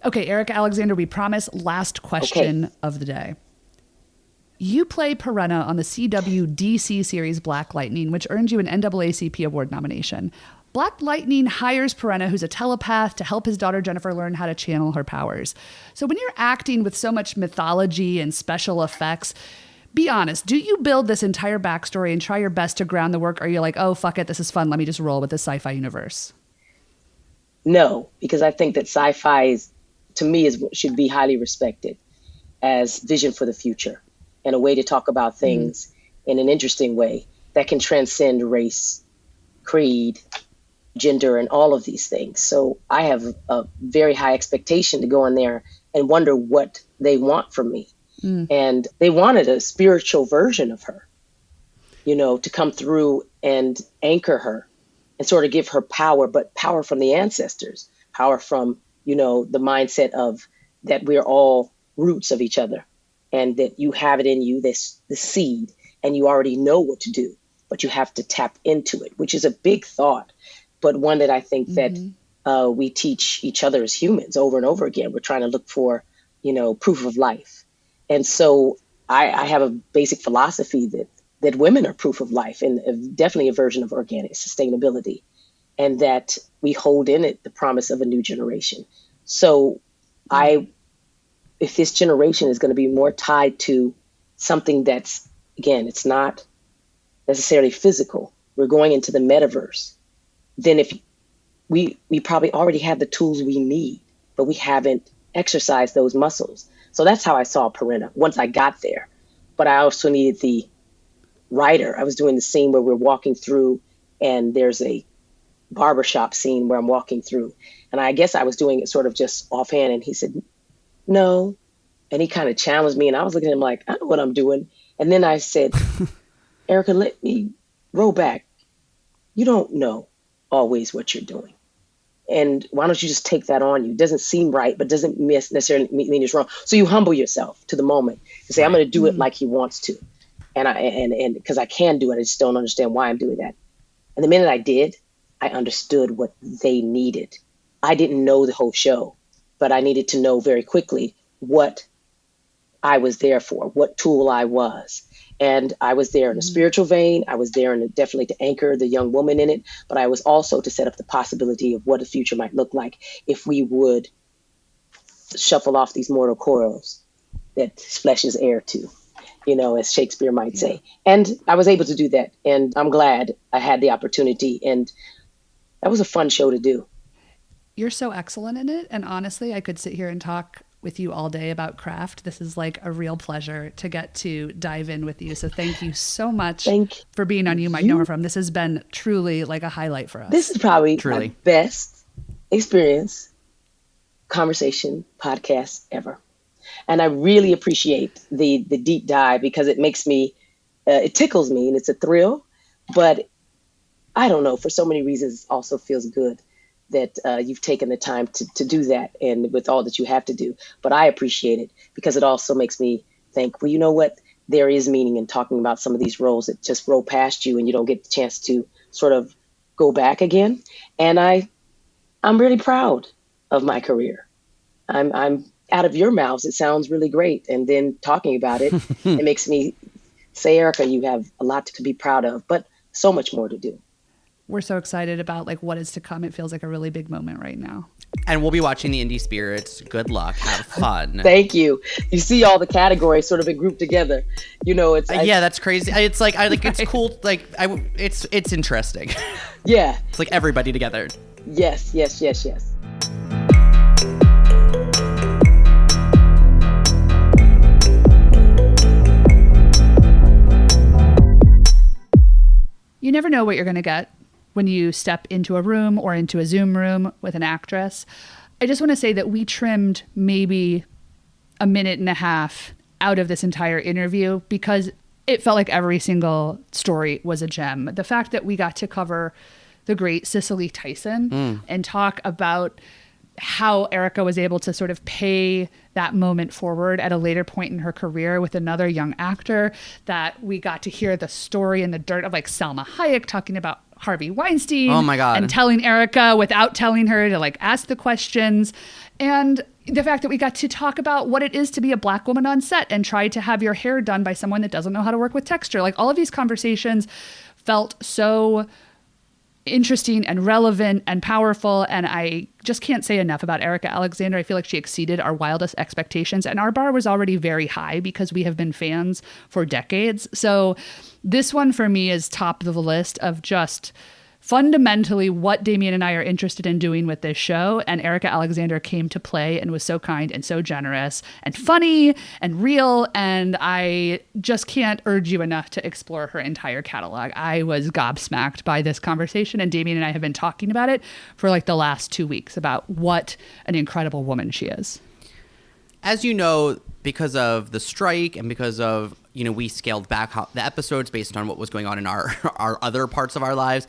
Okay, Erika Alexander, we promise last question of the day. You play Perenna on the CW DC series Black Lightning, which earned you an NAACP award nomination. Black Lightning hires Perenna, who's a telepath, to help his daughter Jennifer learn how to channel her powers. So when you're acting with so much mythology and special effects, be honest, do you build this entire backstory and try your best to ground the work, or are you like, oh, fuck it, this is fun, let me just roll with this sci-fi universe? No, because I think that sci-fi to me should be highly respected as vision for the future and a way to talk about things in an interesting way that can transcend race, creed, gender, and all of these things. So I have a very high expectation to go in there and wonder what they want from me. And they wanted a spiritual version of her, to come through and anchor her and sort of give her power, but power from the ancestors, power from, the mindset of that we're all roots of each other and that you have it in you, the seed, and you already know what to do, but you have to tap into it, which is a big thought, but one that I think that we teach each other as humans over and over again. We're trying to look for, proof of life. And so I have a basic philosophy that women are proof of life and definitely a version of organic sustainability, and that we hold in it the promise of a new generation. So if this generation is going to be more tied to something that's, again, it's not necessarily physical, we're going into the metaverse, then if we probably already have the tools we need, but we haven't exercised those muscles. So that's how I saw Perenna once I got there. But I also needed the writer. I was doing the scene where we're walking through and there's a barbershop scene where I'm walking through. And I guess I was doing it sort of just offhand. And he said, no. And he kind of challenged me. And I was looking at him like, I know what I'm doing. And then I said, Erika, let me roll back. You don't know always what you're doing. And why don't you just take that on you? It doesn't seem right, but doesn't necessarily mean it's wrong. So you humble yourself to the moment and say, I'm going to do it like he wants to. And because I can do it, I just don't understand why I'm doing that. And the minute I did, I understood what they needed. I didn't know the whole show, but I needed to know very quickly what I was there for, what tool I was. And I was there in a spiritual vein. I was there definitely to anchor the young woman in it. But I was also to set up the possibility of what the future might look like if we would shuffle off these mortal coils that flesh is heir to, as Shakespeare might say. And I was able to do that. And I'm glad I had the opportunity. And that was a fun show to do. You're so excellent in it. And honestly, I could sit here and talk with you all day about craft. This is like a real pleasure to get to dive in with you. So thank you so much for being on You Might Know Her From. This has been truly like a highlight for us. This is probably my best experience, conversation, podcast ever. And I really appreciate the deep dive because it makes me, it tickles me and it's a thrill, but I don't know, for so many reasons, it also feels good that you've taken the time to do that and with all that you have to do. But I appreciate it because it also makes me think, well, you know what? There is meaning in talking about some of these roles that just roll past you and you don't get the chance to sort of go back again. And I'm really proud of my career. I'm out of your mouths. It sounds really great. And then talking about it, it makes me say, Erika, you have a lot to be proud of, but so much more to do. We're so excited about like what is to come. It feels like a really big moment right now. And we'll be watching the Indie Spirits. Good luck. Have fun. Thank you. You see all the categories sort of been grouped together. It's yeah, that's crazy. It's like it's cool. Like it's interesting. Yeah. It's like everybody together. Yes. You never know what you're going to get when you step into a room or into a Zoom room with an actress. I just want to say that we trimmed maybe a minute and a half out of this entire interview because it felt like every single story was a gem. The fact that we got to cover the great Cicely Tyson and talk about how Erika was able to sort of pay that moment forward at a later point in her career with another young actor, that we got to hear the story in the dirt of like Salma Hayek talking about Harvey Weinstein. Oh my God. And telling Erika without telling her to like ask the questions. And the fact that we got to talk about what it is to be a Black woman on set and try to have your hair done by someone that doesn't know how to work with texture. Like all of these conversations felt so interesting and relevant and powerful. And I just can't say enough about Erika Alexander. I feel like she exceeded our wildest expectations. And our bar was already very high because we have been fans for decades. So this one for me is top of the list of just fundamentally what Damian and I are interested in doing with this show. And Erika Alexander came to play and was so kind and so generous and funny and real. And I just can't urge you enough to explore her entire catalog. I was gobsmacked by this conversation, and Damian and I have been talking about it for like the last 2 weeks about what an incredible woman she is. As you know, because of the strike and because of, we scaled back the episodes based on what was going on in our other parts of our lives.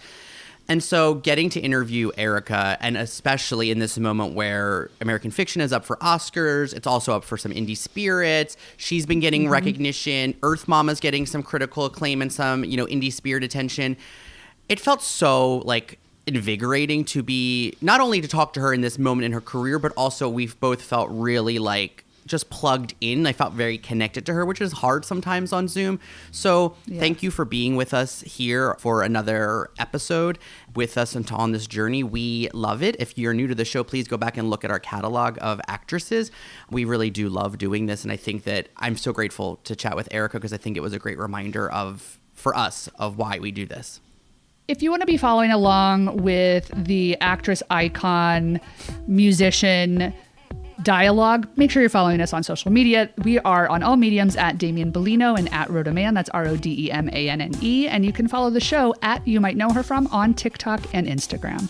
And so getting to interview Erika, and especially in this moment where American Fiction is up for Oscars, it's also up for some indie spirits. She's been getting recognition. Earth Mama's getting some critical acclaim and some, indie spirit attention. It felt so like invigorating to be, not only to talk to her in this moment in her career, but also we've both felt really like just plugged in. I felt very connected to her, which is hard sometimes on Zoom. So Thank you for being with us here for another episode with us and on this journey. We love it. If you're new to the show, please go back and look at our catalog of actresses. We really do love doing this. And I think that I'm so grateful to chat with Erika because I think it was a great reminder for us of why we do this. If you want to be following along with the actress, icon, musician dialogue, make sure you're following us on social media. We are on all mediums at Damian Bellino and at Rodeman. That's RODEMANNE. And you can follow the show at You Might Know Her From on TikTok and Instagram.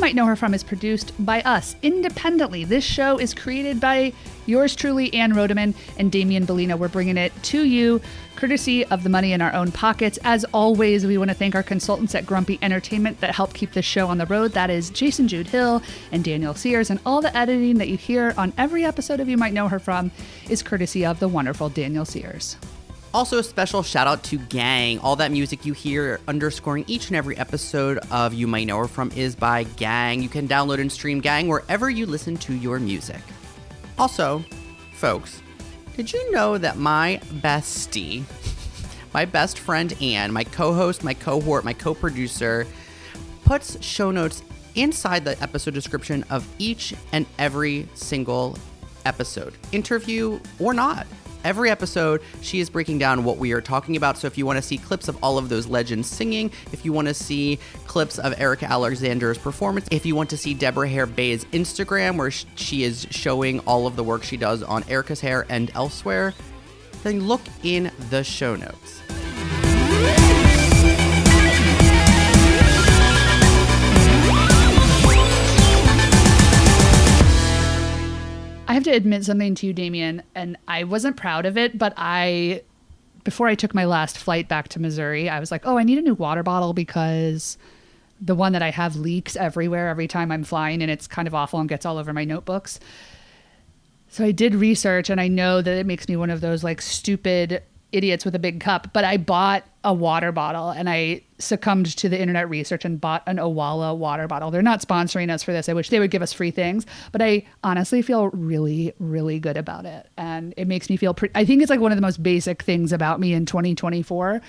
Might Know Her From is produced by us independently. This show is created by yours truly, Ann Rodeman and Damian Bellino. We're bringing it to you courtesy of the money in our own pockets. As always, we want to thank our consultants at Grumpy Entertainment that help keep this show on the road. That is Jason Jude Hill and Daniel Sears, and all the editing that you hear on every episode of You Might Know Her From is courtesy of the wonderful Daniel Sears. Also, a special shout out to Gang. All that music you hear underscoring each and every episode of You Might Know Her From is by Gang. You can download and stream Gang wherever you listen to your music. Also, folks, did you know that my bestie, my best friend Anne, my co-host, my cohort, my co-producer, puts show notes inside the episode description of each and every single episode, interview or not? Every episode, she is breaking down what we are talking about. So if you want to see clips of all of those legends singing, if you want to see clips of Erika Alexander's performance, if you want to see Deborah Hare Bay's Instagram, where she is showing all of the work she does on Erika's hair and elsewhere, then look in the show notes. I have to admit something to you, Damian, and I wasn't proud of it, but before I took my last flight back to Missouri, I was like, I need a new water bottle because the one that I have leaks everywhere every time I'm flying, and it's kind of awful and gets all over my notebooks. So I did research, and I know that it makes me one of those like stupid idiots with a big cup, but I bought a water bottle and I succumbed to the internet research and bought an Owala water bottle. They're not sponsoring us for this. I wish they would give us free things, but I honestly feel really, really good about it. And it makes me feel I think it's like one of the most basic things about me in 2024.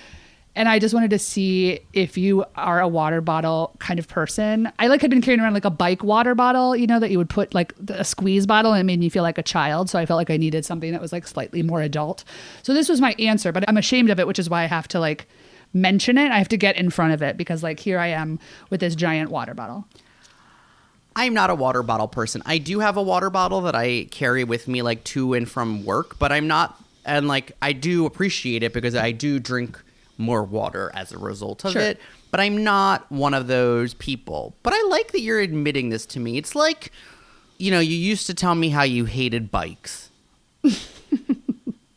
And I just wanted to see if you are a water bottle kind of person. I had been carrying around like a bike water bottle, that you would put like a squeeze bottle, and it made me feel like a child. So I felt like I needed something that was like slightly more adult. So this was my answer, but I'm ashamed of it, which is why I have to like mention it. I have to get in front of it because like here I am with this giant water bottle. I'm not a water bottle person. I do have a water bottle that I carry with me like to and from work, but I'm not, and like I do appreciate it because I do drink more water as a result of Sure. it. But I'm not one of those people. But I like that you're admitting this to me. It's like, you know, you used to tell me how you hated bikes.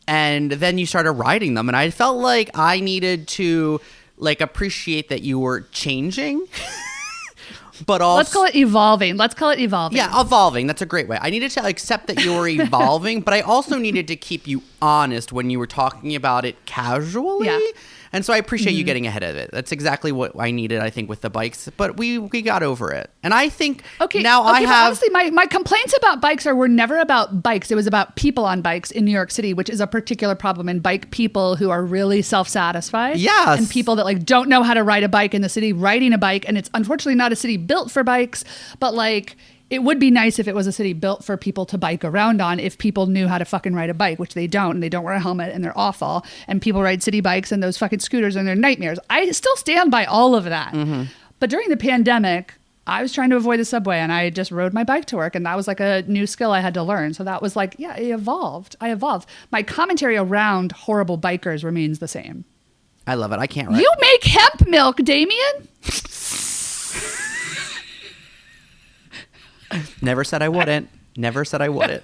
And then you started riding them. And I felt like I needed to, like, appreciate that you were changing. But also, Let's call it evolving. yeah, evolving. That's a great way. I needed to accept that you were evolving, but I also needed to keep you honest when you were talking about it casually. Yeah. And so I appreciate you getting ahead of it. That's exactly what I needed, I think, with the bikes. But we got over it. And I think now I have... Honestly, my complaints about bikes were never about bikes. It was about people on bikes in New York City, which is a particular problem in bike people who are really self-satisfied. Yes. And people that like don't know how to ride a bike in the city, riding a bike. And it's unfortunately not a city built for bikes, but like... It would be nice if it was a city built for people to bike around on if people knew how to fucking ride a bike, which they don't, and they don't wear a helmet and they're awful. And people ride city bikes and those fucking scooters and they're nightmares. I still stand by all of that. But during the pandemic, I was trying to avoid the subway and I just rode my bike to work, and that was like a new skill I had to learn. So that was like, yeah, I evolved. My commentary around horrible bikers remains the same. I love it. I can't write. You make hemp milk, Damian. Never said I wouldn't. Never said I wouldn't.